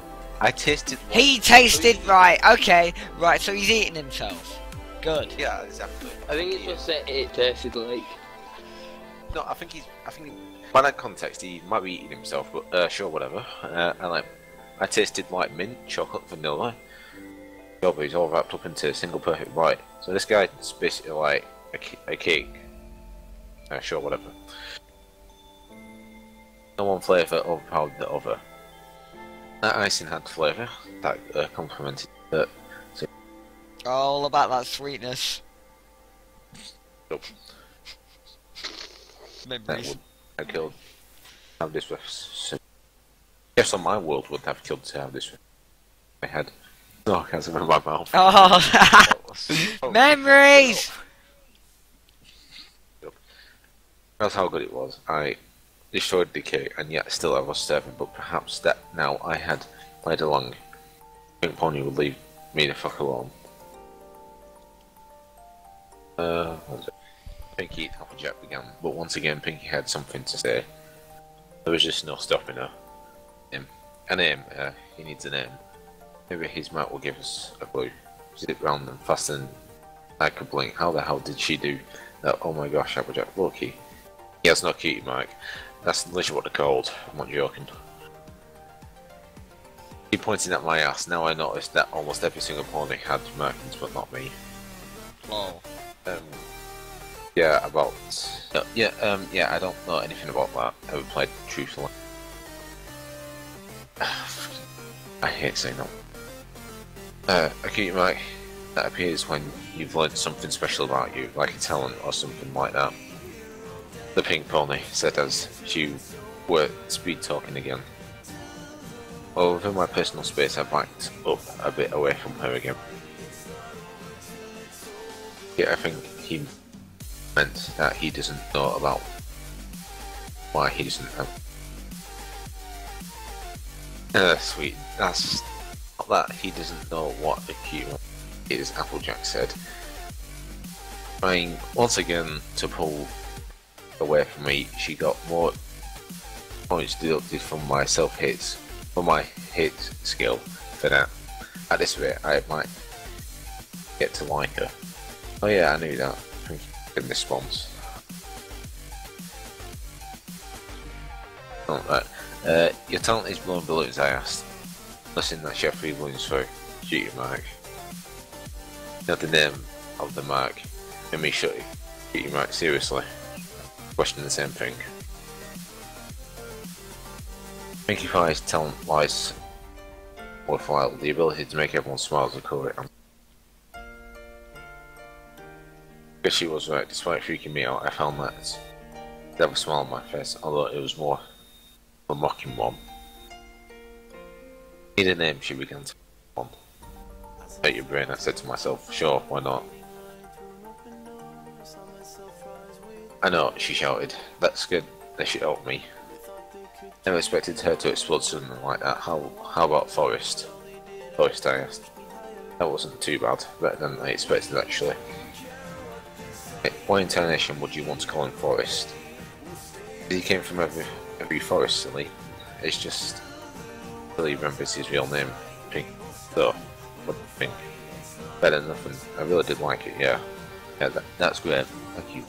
He tasted right. Okay, right. So he's eating himself. Good. Yeah, exactly. I think it's just that it tasted like. No, I think by that context he might be eating himself, but sure, whatever. I tasted like mint, chocolate, vanilla, strawberries all wrapped up into a single perfect bite. So this guy's basically like a cake. Sure, whatever. No one flavour overpowered the other. That icing had flavour that complemented it. So All about that sweetness. that Memories. would have killed to have this with. So, yes, on my world would have killed to have this with my head. No, I can't remember my mouth. Oh, memories. That's how good it was. I destroyed the cake, and yet still I was starving. But perhaps that now I had played along, Pink Pony would leave me the fuck alone. What was it? Pinky Applejack began, but once again Pinky had something to say. There was just no stopping her. A name. He needs a name. Maybe his mate will give us a clue. Zip round them faster than I could blink. How the hell did she do that? Oh my gosh, Applejack, Loki. He has no cutie mark. That's literally what they're called. I'm not joking. He pointed at my ass. Now I noticed that almost every single pony had markings, but not me. Oh. Yeah, about. Yeah, I don't know anything about that. I haven't played truthfully. I hate saying that. A cutie mark that appears when you've learned something special about you, like a talent or something like that. The pink pony said as she were speed talking again. Well, within my personal space, I backed up a bit away from her again. Yeah, I think he meant that he doesn't know about why he doesn't have. Sweet. That's not that he doesn't know what the cute one is, Applejack said. Trying once again to pull away from me, she got more points deducted from my self-hits, from my hit skill for that. At this rate, I might get to like her. Oh yeah, I knew that. In response. Alright, your talent is blowing balloons, I asked. Listen, that chef 3 balloons for cutie mark. You know the name of the mark. Let me show you. Cutie mark, seriously. Questioning the same thing. Pinkie Pie's talent lies worthwhile. The ability to make everyone smile is correct. Because she was right, despite freaking me out, I found that there was a smile on my face, although it was more a mocking one. Need a name, she began to on. Hurt your brain, I said to myself, sure, why not? I know, she shouted. That's good that she helped me. Never expected her to explode suddenly like that. How about Forest? Forest, I asked. That wasn't too bad, better than I expected actually. What intonation would you want to call him Forest? He came from every forest, silly. It's just Billy remembers his real name, Pink. So, what do you think? better than nothing. I really did like it. Yeah, yeah, that's great. Thank you.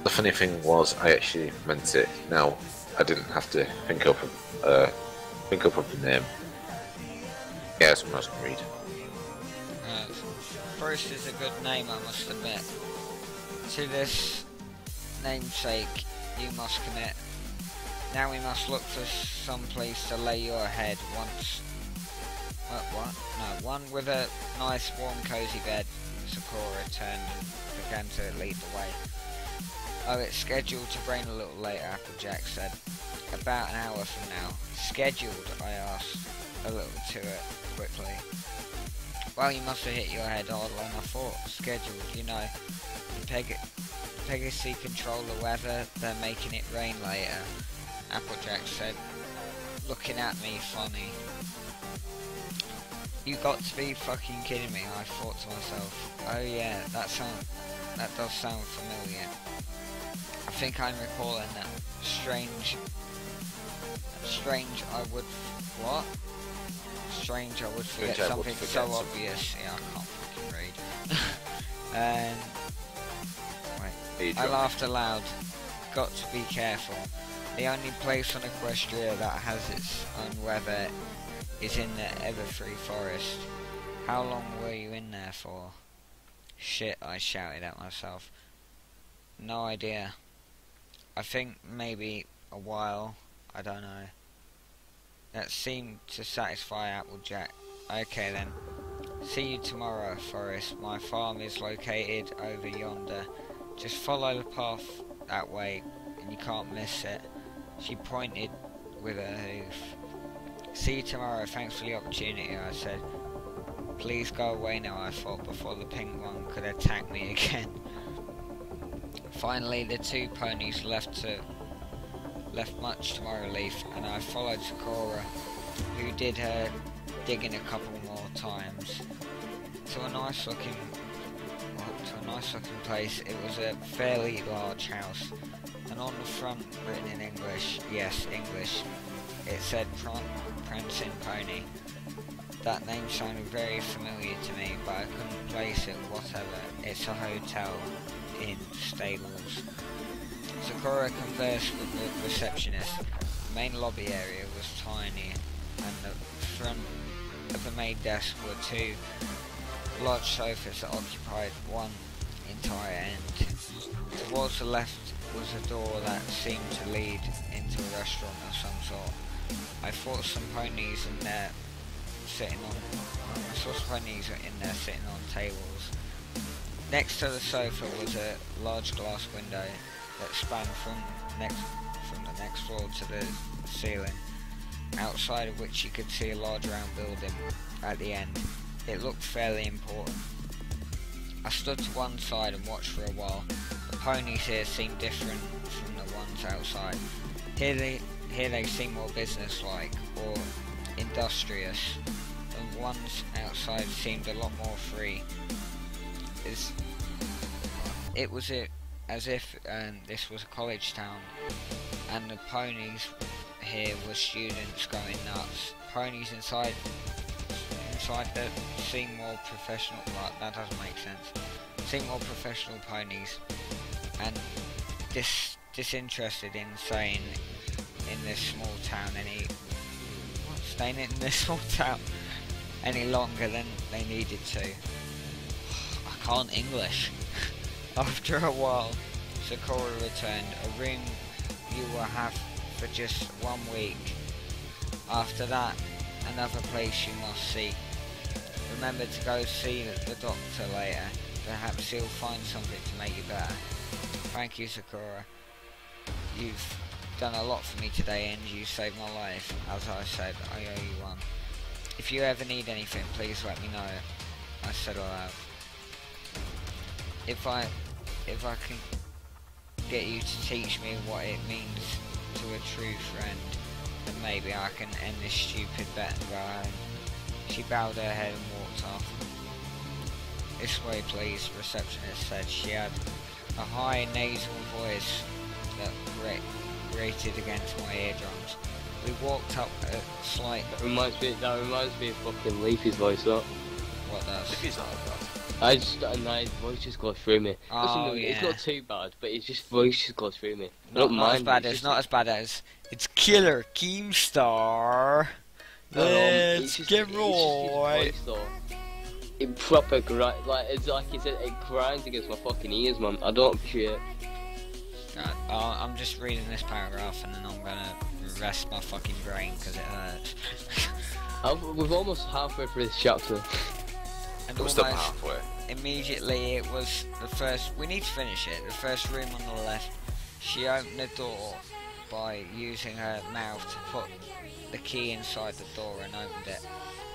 The funny thing was, I actually meant it. Now, I didn't have to think up of the name. Yeah, someone else can read. Forest is a good name, I must admit. To this namesake, you must commit. Now we must look for some place to lay your head once. What? No, one with a nice, warm, cozy bed. Sakura turned and began to lead the way. Oh, it's scheduled to rain a little later, Applejack said. About an hour from now. Scheduled, I asked, a little to it quickly. Well, you must have hit your head harder than I thought. Scheduled, you know. The Pegasus control the weather, they're making it rain later. Applejack said, looking at me funny. You got to be fucking kidding me, I thought to myself. Oh yeah, that does sound familiar. I think I'm recalling that. Strange I would forget something so obvious. Yeah, I can't fucking read. Wait. I laughed aloud. Got to be careful. The only place on Equestria that has its own weather is in the Everfree Forest. How long were you in there for? Shit, I shouted at myself. No idea. I think maybe a while. I don't know. That seemed to satisfy Applejack. Okay then. See you tomorrow, Forest. My farm is located over yonder. Just follow the path that way and you can't miss it. She pointed with her hoof. See you tomorrow, thanks for the opportunity, I said. Please go away now, I thought, before the pink one could attack me again. Finally, the two ponies left much to my relief, and I followed Sakura, who did her digging a couple more times, to a nice looking place. It was a fairly large house, and on the front, written in English, yes, English, it said Prancing Pony. That name sounded very familiar to me, but I couldn't place it whatever. It's a hotel in stables. Sakura conversed with the receptionist. The main lobby area was tiny, and the front of the main desk were two large sofas that occupied one entire end. Towards the left was a door that seemed to lead into a restaurant of some sort. I saw some ponies in there sitting on tables. Next to the sofa was a large glass window that spanned from the next floor to the ceiling, outside of which you could see a large round building at the end. It looked fairly important. I stood to one side and watched for a while. The ponies here seemed different from the ones outside. Here they seem more businesslike or industrious. The ones outside seemed a lot more free. It was as if this was a college town, and the ponies here were students going nuts. Ponies inside that seem more professional. Well, that doesn't make sense. Seem more professional ponies, and disinterested in staying in this small town any longer than they needed to. I can't English. After a while, Sakura returned. A room you will have for just 1 week. After that, another place you must see. Remember to go see the doctor later. Perhaps he'll find something to make you better. Thank you, Sakura. You've done a lot for me today and you saved my life. As I said, I owe you one. If you ever need anything, please let me know. I said aloud. If I can get you to teach me what it means to a true friend, then maybe I can end this stupid bet and go home. She bowed her head and walked off. This way please, the receptionist said. She had a high nasal voice that grated against my eardrums. We walked up a slight... That reminds me of fucking Leafy's voice, that. What does? If he's not as bad. I just my voice just goes through me. Oh, Listen, yeah. It's not too bad, but it's just voice just goes through me. I Not, don't not mind. as bad it's as, just- not as bad as. It's Killer Keemstar. it's Let's just- get it's just his right. voice, though. It proper like it's like you said, it grinds against my fucking ears, man. I don't appreciate. Right, I'm just reading this paragraph and then I'm gonna rest my fucking brain because it hurts. We've almost halfway through this chapter. And We're still almost halfway. immediately it was the first. We need to finish it. The first room on the left. She opened the door by using her mouth to put the key inside the door and opened it.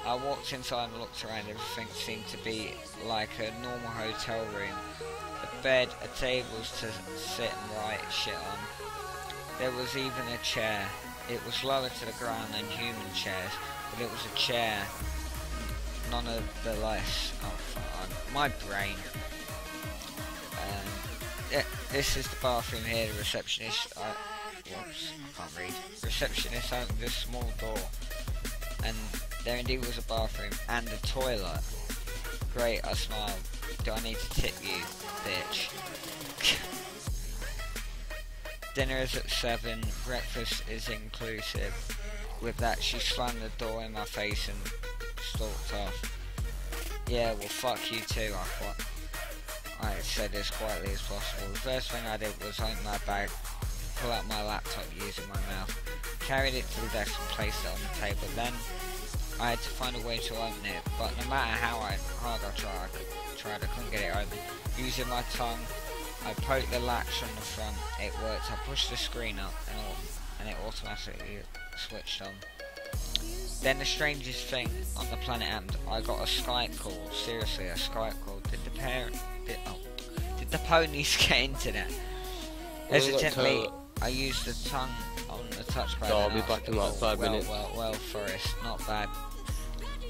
I walked inside and looked around. Everything seemed to be like a normal hotel room. A bed, a tables to sit and write shit on. There was even a chair. It was lower to the ground than human chairs, but it was a chair. None of the less. Oh fuck, my brain. Yeah, this is the bathroom here. The receptionist. Whoops, I can't read. Receptionist opened this small door, and there indeed was a bathroom and a toilet. Great, I smiled. Do I need to tip you, bitch? Dinner is at 7. Breakfast is inclusive. With that, she slammed the door in my face and stalked off. Yeah, well, fuck you too, I said as quietly as possible. The first thing I did was open my bag, pull out my laptop using my mouth, carried it to the desk and placed it on the table. Then I had to find a way to open it, but no matter how hard I tried, I couldn't get it open. Using my tongue, I poked the latch on the front. It worked. I pushed the screen up and it automatically switched on. Then the strangest thing on the planet happened. I got a Skype call. Seriously, a Skype call. Did the ponies get internet? Hesitantly, I used the tongue on the touchpad. So I'll and be asked back in the like call. 5 minutes. Well, Forrest, not bad.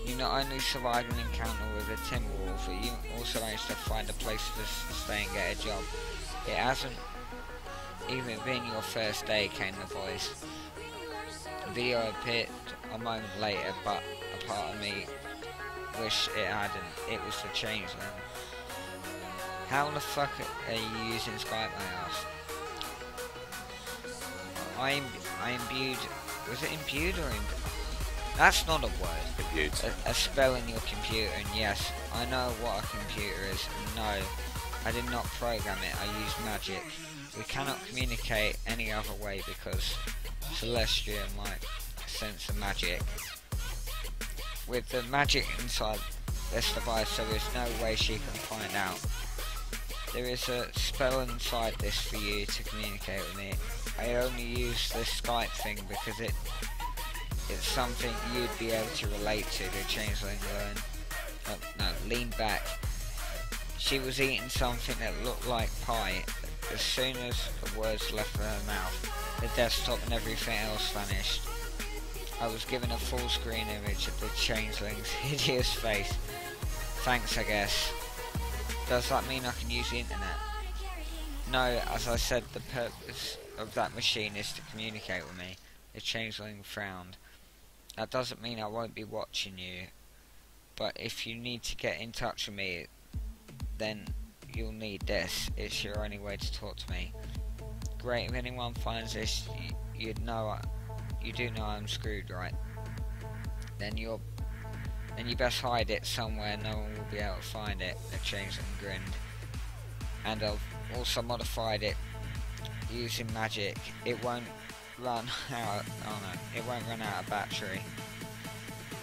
You not only survived an encounter with a Timberwolf, but you also managed to find a place to stay and get a job. It hasn't even been your first day, came the voice. The video appeared a moment later, but a part of me wish it hadn't. It was the changeling. How the fuck are you using Skype, I asked. I imbued. Was it imbued or imbued? That's not a word. Imbued. A spell in your computer, and yes, I know what a computer is. And no, I did not program it. I used magic. We cannot communicate any other way because Celestia might sense the magic. With the magic inside this device, there is no way she can find out. There is a spell inside this for you to communicate with me. I only use this Skype thing because it's something you'd be able to relate to. The changeling leaned back. She was eating something that looked like pie. As soon as the words left her mouth, the desktop and everything else vanished. I was given a full screen image of the changeling's hideous face. Thanks, I guess. Does that mean I can use the internet? No, as I said, the purpose of that machine is to communicate with me. The changeling frowned. That doesn't mean I won't be watching you, but if you need to get in touch with me, then you'll need this. It's your only way to talk to me. Great, if anyone finds this, you do know I'm screwed, right? Then you best hide it somewhere no one will be able to find it. The changeling grinned. And I've also modified it using magic. It won't run out. Oh no, it won't run out of battery.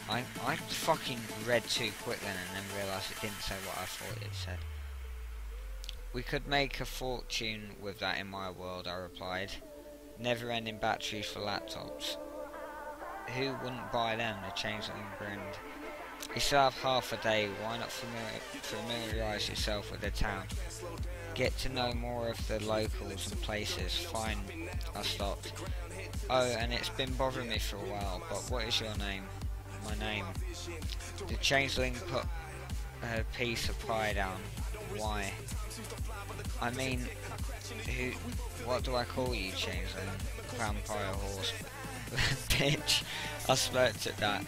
I fucking read too quick then and then realised it didn't say what I thought it said. We could make a fortune with that in my world, I replied. Never-ending batteries for laptops. Who wouldn't buy them? The changeling grinned. You still have half a day. Why not familiarise yourself with the town? Get to know more of the locals and places. Fine, I stopped. Oh, and it's been bothering me for a while, but what is your name? My name. The changeling put a piece of pie down. Why? I mean, what do I call you, changeling? Vampire horse. Bitch. I smirked at that.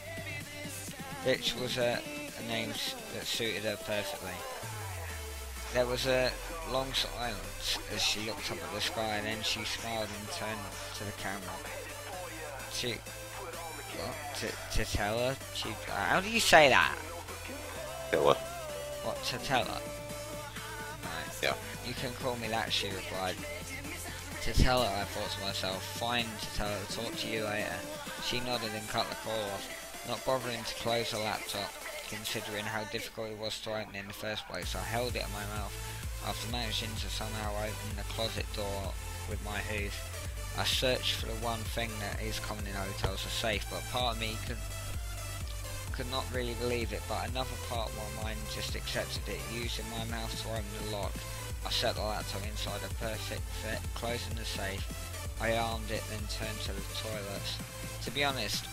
Bitch was a names that suited her perfectly. There was a long silence as she looked up at the sky, and then she smiled and turned to the camera. To tell her? How do you say that? Tell her. What, to tell her? Right. Yeah. You can call me that, she replied. To tell her, I thought to myself. Fine, to tell her, talk to you later. She nodded and cut the call off, not bothering to close the laptop, considering how difficult it was to open in the first place. I held it in my mouth after managing to somehow open the closet door with my hoof. I searched for the one thing that is common in hotels, a safe, but part of me could not really believe it, but another part of my mind just accepted it, using my mouth to open the lock. I set the laptop inside a perfect fit, closing the safe. I armed it, then turned to the toilets. To be honest,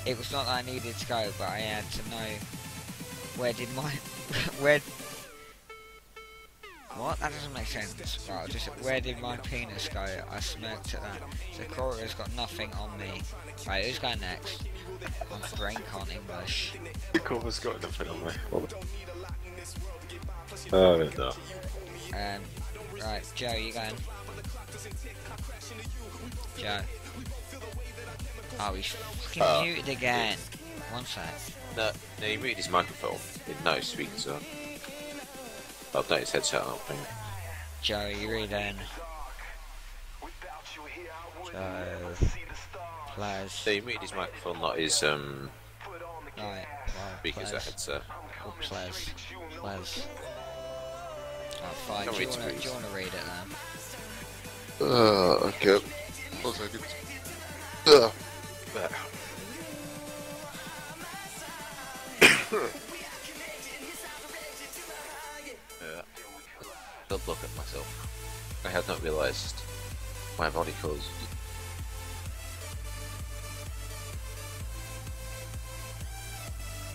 it was not that I needed to go, but I had to know where did my what? That doesn't make sense. Right, where did my penis go? I smirked at that. Sakura's got nothing on me. Right, who's going next? I'm drink on English. Sakura's got nothing on me. Oh no. Right, Joe, you going? Joe. Oh, he's fucking muted again. One sec. No, he muted his microphone. Didn't know speaking, so I'll take his headset out. Joe, you read in. Joe. Players. So he muted his microphone, not his Right, speakers or headset. Or players. Oh, fine. Do you want to read it then? Okay. 1 second. There. Good look at myself. I had not realised my body colours.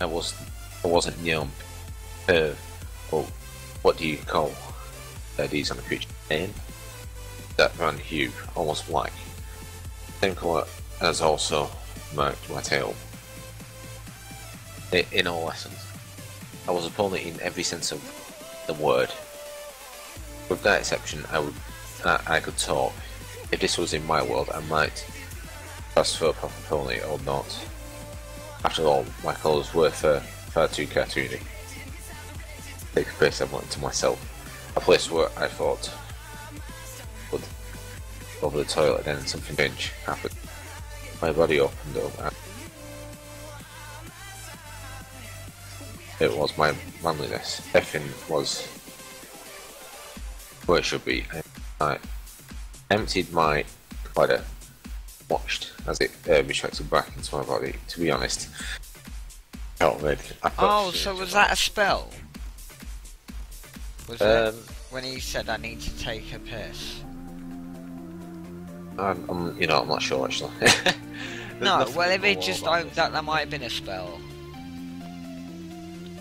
I wasn't young. Well, what do you call these on a creature? Name? That brown hue, almost black. Same colour as also marked my tail. In all essence, I was a pony in every sense of the word. With that exception, I could talk. If this was in my world, I might pass for a proper pony or not. After all, my colours were far too cartoony. Take a place I wanted to myself. A place where I thought would over the toilet, then something strange happened. My body opened up and it was my manliness. Everything was where it should be. I emptied my bladder, watched as it retracted back into my body. To be honest, I felt ready. Oh, so was that a spell? Was it when he said I need to take a piss? I'm not sure actually. No, well, if it just that might have been a spell.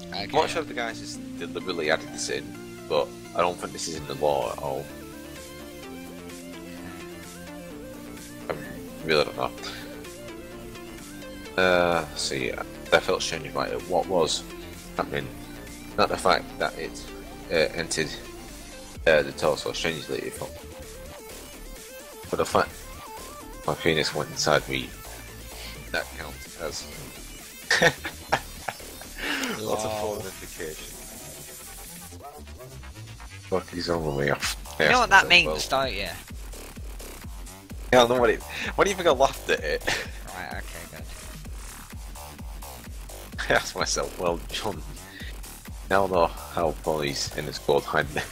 Okay. I'm not sure if the guys just deliberately added this in, but I don't think this is in the law at all. I really don't know. See, I felt strange about it. What was happening? Not the fact that it entered the torso strangely, it felt, but the fact my penis went inside me. That counts as lots of form of indication. Fuck, he's on me off. You know what that means, don't you? Yeah, I know what it. Why do you think I laughed at it? Right, okay, good. I asked myself, well, John, now I know how ponies in this world hide their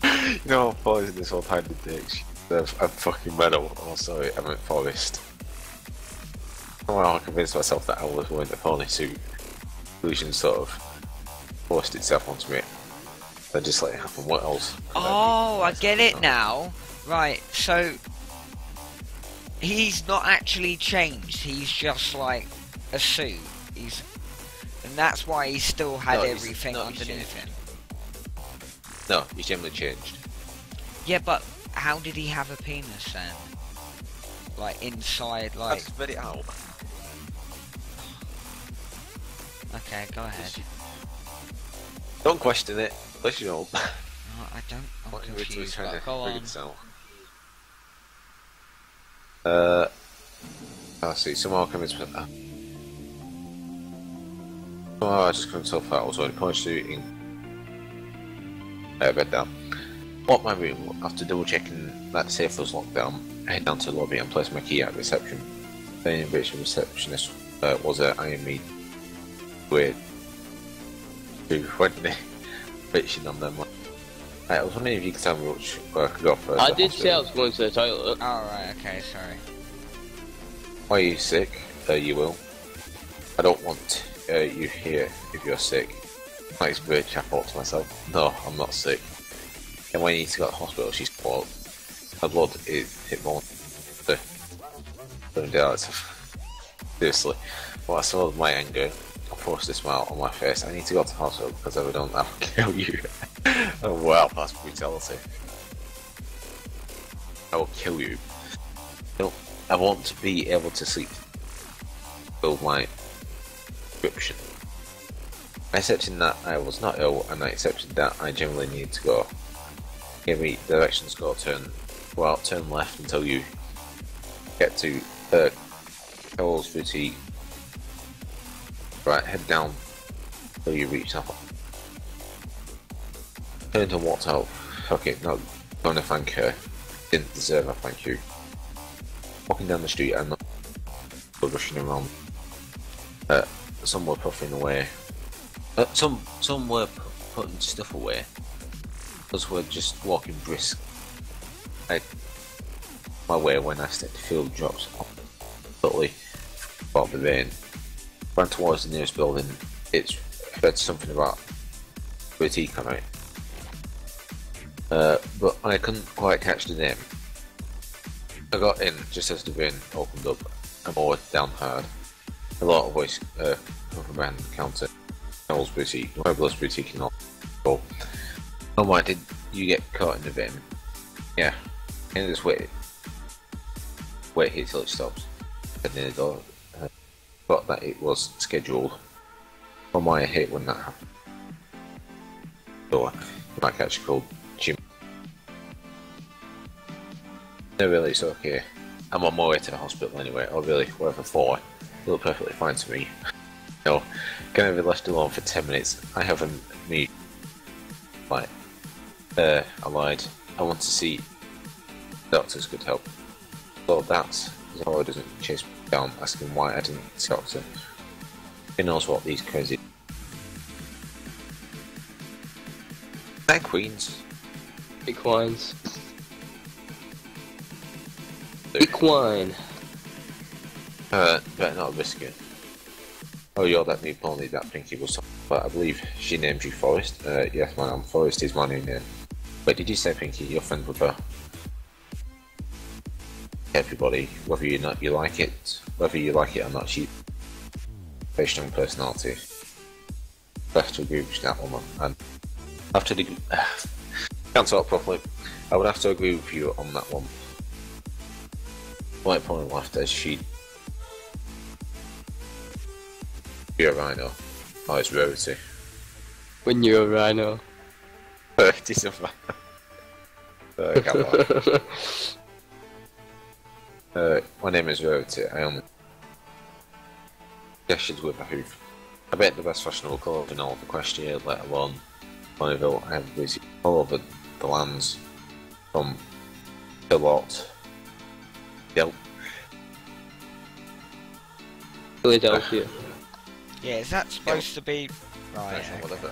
you know how ponies in this world hide their dicks? I'm fucking meadow. Oh, sorry, I meant forest. Somehow I convinced myself that I was wearing a pony suit. Illusion sort of forced itself onto me. Then just let it happen. What else? Oh, I get it now. Right, so he's not actually changed. He's just like a suit. And that's why he still had everything underneath him. No, he's generally changed. Yeah, but how did he have a penis then? Like inside, like. I spit it out. Okay, go ahead. Don't question it. Unless you know. No, I don't. I'm What you were confused. trying But to go figure on. this out. I see. Somehow coming to. Oh, I just couldn't tell if I was already punched shooting. I bet down. What my room, after double checking that the safe was locked down, I head down to the lobby and place my key at reception. The invitation receptionist was an IME weird who went the bitching on them. I was wondering if you could tell me which where I could go first. I did say I was going to the toilet. Oh, right, okay, sorry. Are you sick? You will. I don't want you here if you're sick. Nice bitch, I thought to myself. No, I'm not sick. And when you need to go to the hospital, she's caught. Her blood is hit more. Seriously. Well, I saw my anger. I forced a smile on my face. I need to go to the hospital because if I don't, I'll kill you. Oh wow, that's brutality. I will kill you. No, I want to be able to sleep. Build my description. I accepted that I was not ill, and I accepted that I generally needed to go. Give me directions, go out, turn left until you get to Carol's Boutique. Right, head down until you reach that. Turned and walked out. Okay, not going to thank her. Didn't deserve a thank you. Walking down the street and rushing around. Some were puffing away. Some were putting stuff away. Others were just walking brisk. My way when I stepped the field drops totally above the vein. Ran towards the nearest building. It's heard something about boutique coming. But I couldn't quite catch the name. I got in just as the vein opened up and more down hard. A lot of voice come from behind the counter. Carol's Boutique, Fabulous Boutique and all. Oh my, did you get caught in the vein? Yeah. And just wait here till it stops. And then the door. Thought that it was scheduled. Oh my, I hate when that happens. So, you might catch a cold, Jim. No, really, it's okay. I'm on my way to the hospital anyway. Oh, really? Whatever for? You look perfectly fine to me. No, can I be left alone for 10 minutes? I haven't me. Like, I lied. I want to see doctors could help. So that's how he doesn't chase me down, asking why I didn't see a doctor. He knows what these crazy. They're queens. Equines. Equine. Better not a biscuit. Oh, you're that new pony that Pinky was talking about. I believe she named you Forest. Yes, my name Forest is my new name. Wait, did you say Pinky? You're friends with her? Everybody, whether you like it or not, she's a very strong personality. I have to agree with that woman, and after the can't talk properly. I would have to agree with you on that one. White pony laughed as she. You're a rhino. Oh, it's Rarity. When you're a rhino. Rarity's a rhino. Come on. My name is Rarity. I only gestured with a hoof. I bet the best fashionable clothes in all of Equestria, let alone Ponyville. I have visited all over the lands from Philort. Yep. Philadelphia. Yeah, is that supposed to be... Right, National, okay. whatever.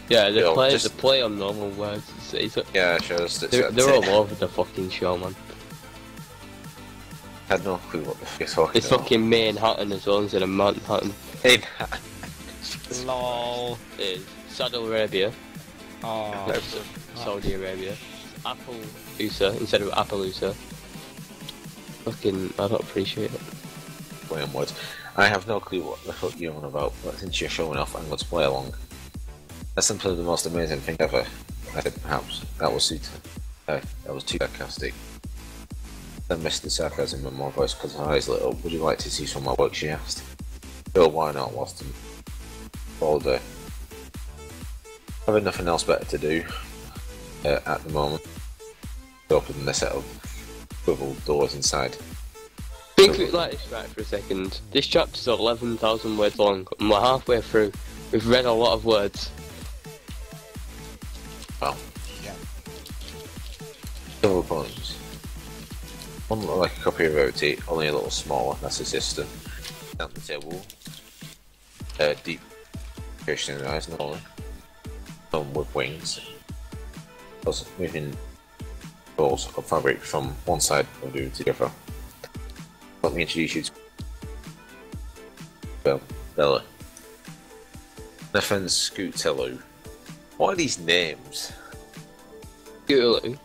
Yeah, they Yo, play just- they play on normal words. Yeah, it shows that They're all over the fucking show, man. I had no clue what the fuck you're talking It's about. fucking Manhattan as well instead of Manhattan. Hey, LOL. Is Saudi Arabia, Oh. Saudi Arabia, Appaloosa instead of Appaloosa. Fucking, I don't appreciate it. play on words. I have no clue what the fuck you're on about, but since you're showing off, I'm going to play along. That's simply the most amazing thing ever. I said perhaps that was too sarcastic. Then missed the sarcasm in my voice because her eyes lit up. Would you like to see some of my work, she asked. Sure, why not? Whilst I'm older, having nothing else better to do at the moment. Open the set of swivel doors inside. Think of it like this right for a second. This chapter's 11,000 words long, and we're halfway through. We've read a lot of words. Well, Yeah. several poems. One looked like a copy of Rarity, only a little smaller. That's his sister. Down the table. Deep piercing in the eyes, not only. Some with wings. Also moving rolls of fabric from one side of the to the other. Let me introduce you to Bella. Nathan Scootello. What are these names? Scootaloo.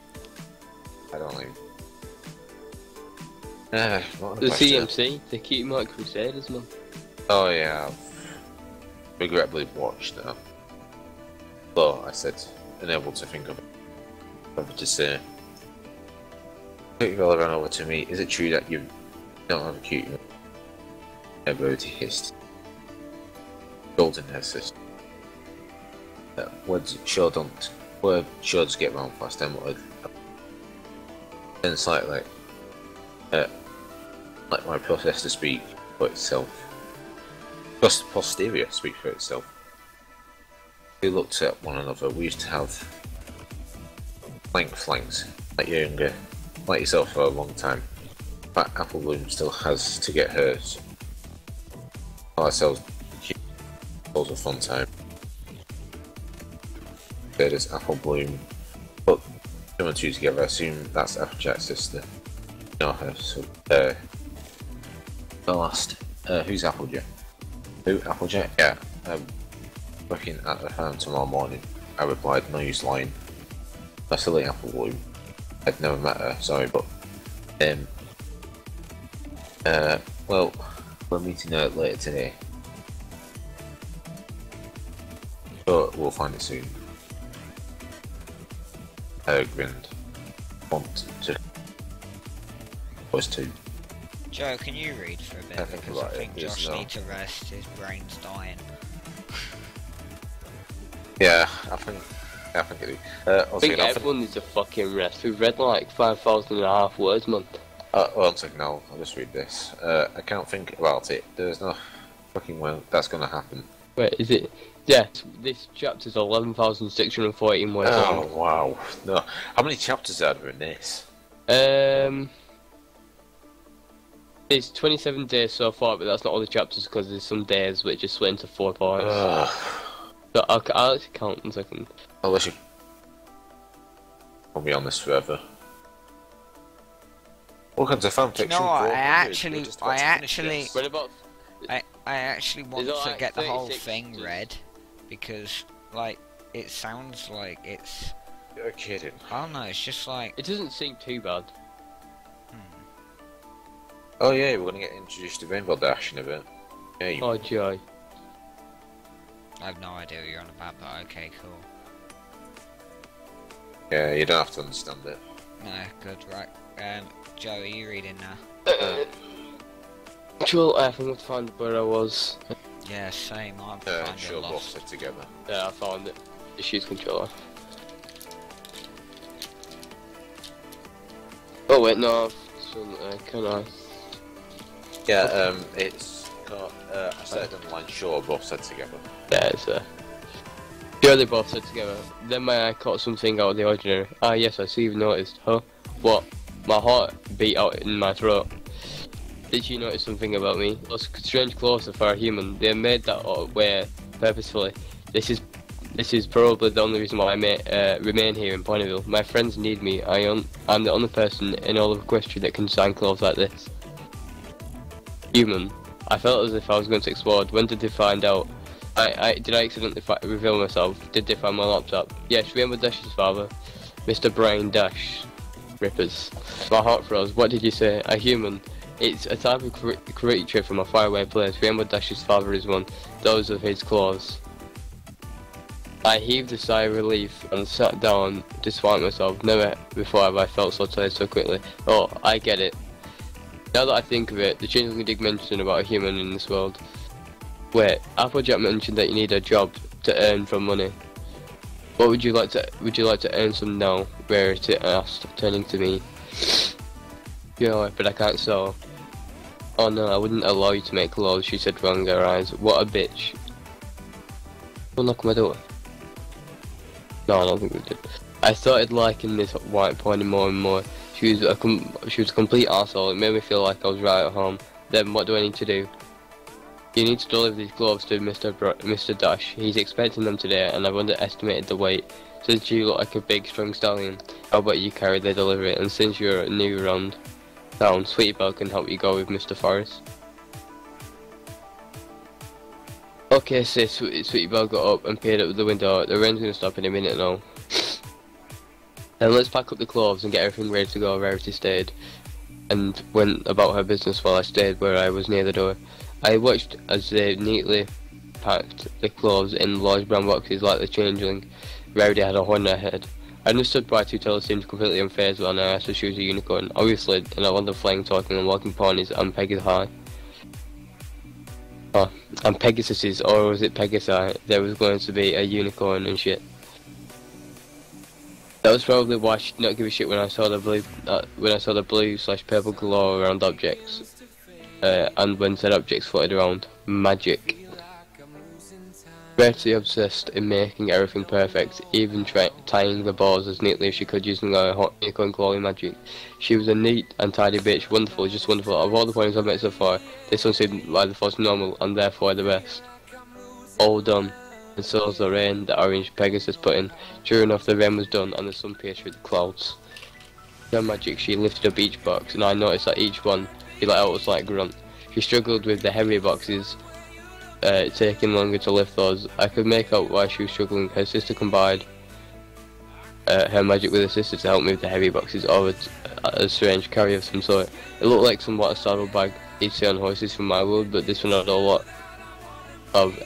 I don't know. What a The question. CMC, the Keymark Crusaders, man. Oh yeah, I've regrettably watched now. Though I said unable to think of what to say. Quick Bella ran over to me. Is it true that you don't have a cute ability hissed? Golden hair sister. Words sure don't. Word sure does get round fast. Then what? Then slightly let my process to speak for itself. Posterior speak for itself. We looked at one another. We used to have flanks like younger, like yourself for a long time. But Apple Bloom still has to get hers. Ourselves, it was a fun time. There is Apple Bloom. Put two and two together. I assume that's Applejack's sister. No, her. So, the last. Who's Applejack? Who? Applejack? Yeah. Working at the farm tomorrow morning. I replied, no use lying. A silly Apple Bloom. I'd never met her, sorry, but well, we're meeting her later today. But we'll find it soon. Grinned. Want to was too. Joe, can you read for a bit? I think Because I about it, think because Josh no. needs to rest, his brain's dying. Yeah, I think it do. I One think second, I'll everyone needs a fucking rest. We've read like 5,500 words, man. one second, I'll just read this. I can't think about it. There's no fucking way that's gonna happen. Wait, is it? Yeah, this chapter's 11,614 words Oh long. wow! No, how many chapters are there in this? It's 27 days so far, but that's not all the chapters because there's some days which are split into 4 parts. So I'll actually count 1 second. Unless you will be on this forever. Welcome to Fanfiction. Do you know what? 400. I actually We're just about to finish this. When about? I actually want Is it to like get the whole 36 thing chapters? read because, like, it sounds like it's. You're kidding. I don't know. It's just like. It doesn't seem too bad. Oh yeah, we're gonna get introduced to Rainbow Dash in a bit. Yeah, you. Oh joy. I have no idea what you're on about, but okay, cool. Yeah, you don't have to understand it. No, good, right. Joe, are you reading now? Control F, I'm going to find where I was. Yeah, same. I'm kind of Sure, both lost. sit together. Yeah, I found it. Just use Control F. Oh wait, no. Can I? Yeah, it's got. I said it on the line. Sure, both sit together. Yeah, it's sure, they both said together. Then my eye caught something out of the ordinary. Ah, yes, I see you've noticed. Huh? What? My heart beat out in my throat. Did you notice something about me? Those strange clothes are for a human. They're made that way purposefully. This is probably the only reason why I remain here in Ponyville. My friends need me. I'm the only person in all of Equestria that can design clothes like this. Human. I felt as if I was going to explode. When did they find out? Did I accidentally reveal myself? Did they find my laptop? Yes, Rainbow Dash's father, Mr. Brian Dash. Rippers. My heart froze. What did you say? A human. It's a type of creature from a faraway place. Rainbow Dash's father is one. Those of his claws. I heaved a sigh of relief and sat down, despite myself. Never before have I felt so tired so quickly. Oh, I get it. Now that I think of it, the changeling did mention about a human in this world. Wait, Applejack mentioned that you need a job to earn from money. What would you like to? Would you like to earn some now? Rarity asked, turning to me. Yeah, but I can't sew. Oh no, I wouldn't allow you to make clothes, she said, rolling her eyes. What a bitch. Don't knock on my door. No, I don't think we did. I started liking this white pony more and more. She was a complete arsehole. It made me feel like I was right at home. Then what do I need to do? You need to deliver these gloves to Mr. Dash. He's expecting them today, and I've underestimated the weight. Since you look like a big, strong stallion, how about you carry the delivery? And since you're new around town, Sweetie Belle can help you go with Mr. Forrest. Okay, sis, Sweetie Belle got up and peered out the window. The rain's gonna stop in a minute now. Then let's pack up the clothes and get everything ready to go. Rarity stayed and went about her business while I stayed where I was near the door. I watched as they neatly packed the clothes in large brown boxes like the changeling. Rarity had a horn in her head. I understood why Tutela seemed completely unfazed when I asked if she was a unicorn. Obviously, in a land of flying, talking and walking ponies and Pegasus High. Oh, and Pegasuses, or was it Pegasi? There was going to be a unicorn and shit. That was probably why she did not give a shit when I saw the blue/purple glow around objects, and when said objects floated around. Magic. Rarity obsessed in making everything perfect, even tying the balls as neatly as she could using her unicorn glowy magic. She was a neat and tidy bitch, wonderful, just wonderful. Of all the ponies I've met so far, this one seemed like the most normal and therefore the best. All done. And so was the rain that orange Pegasus put in. Sure enough, the rain was done and the sun pierced through the clouds. Her magic, she lifted up each box, and I noticed that each one he let out was like a grunt. She struggled with the heavier boxes, taking longer to lift those. I could make out why she was struggling. Her sister combined her magic with her sister to help move the heavy boxes over a strange carry of some sort. It looked like somewhat a saddle bag you'd see on horses from my world, but this one had a lot of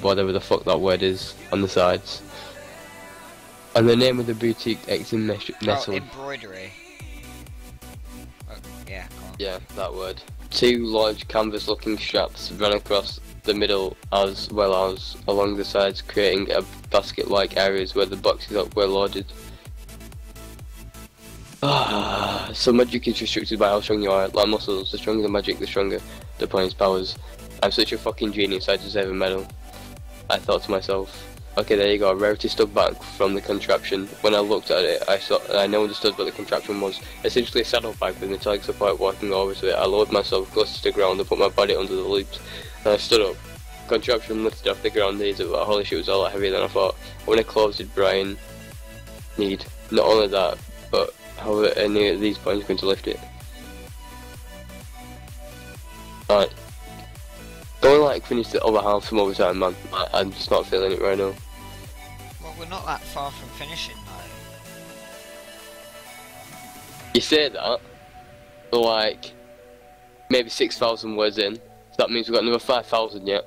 whatever the fuck that word is on the sides. And the name of the boutique Exim Metal. Oh, embroidery. Oh, yeah, come on. Yeah, that word. Two large canvas-looking straps ran across the middle as well as along the sides, creating a basket-like areas where the boxes were loaded. So magic is restricted by how strong you are. Like muscles, the stronger the magic, the stronger the pony's powers. I'm such a fucking genius, I deserve a medal. I thought to myself. Okay, there you go. Rarity stood back from the contraption. When I looked at it, I now understood what the contraption was. Essentially a saddlebag with metallic support walking over to it. I lowered myself close to the ground and put my body under the loops. And I stood up. Contraption lifted off the ground easy, but holy shit, it was a lot heavier than I thought. How many clothes did Brian need? Not only that, but how are any of these points going to lift it? Alright. Don't like finish the other half some overtime, man. I'm just not feeling it right now. Well, we're not that far from finishing, though. You say that, but like, maybe 6,000 words in. So that means we've got another 5,000 yet.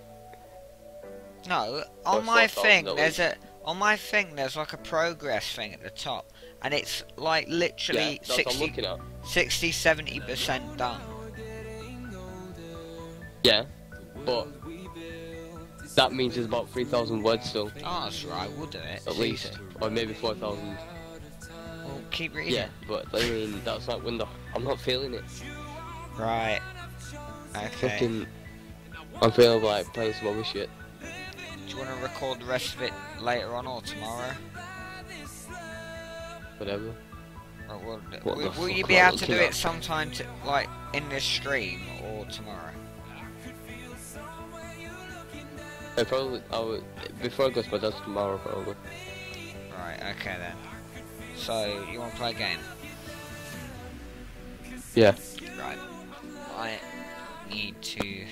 No, Or on my 4,000 thing, at there's least. there's like a progress thing at the top, and it's like literally Yeah, that's what I'm looking at. 60-70% done. Yeah, but that means there's about 3,000 words still, Oh, that's right, we'll do it. at least, or maybe 4,000. We'll keep reading. Yeah, but I mean that's like when I'm not feeling it. Right. Okay. Fucking, I'm feeling like playing some other shit. Do you want to record the rest of it later on or tomorrow? Whatever. Or What the will you fuck be am I able to do looking it at? sometime like in this stream or tomorrow? Before I go to my dad's tomorrow probably. Right, okay then. So, you want to play a game? Yeah. Right. I need to...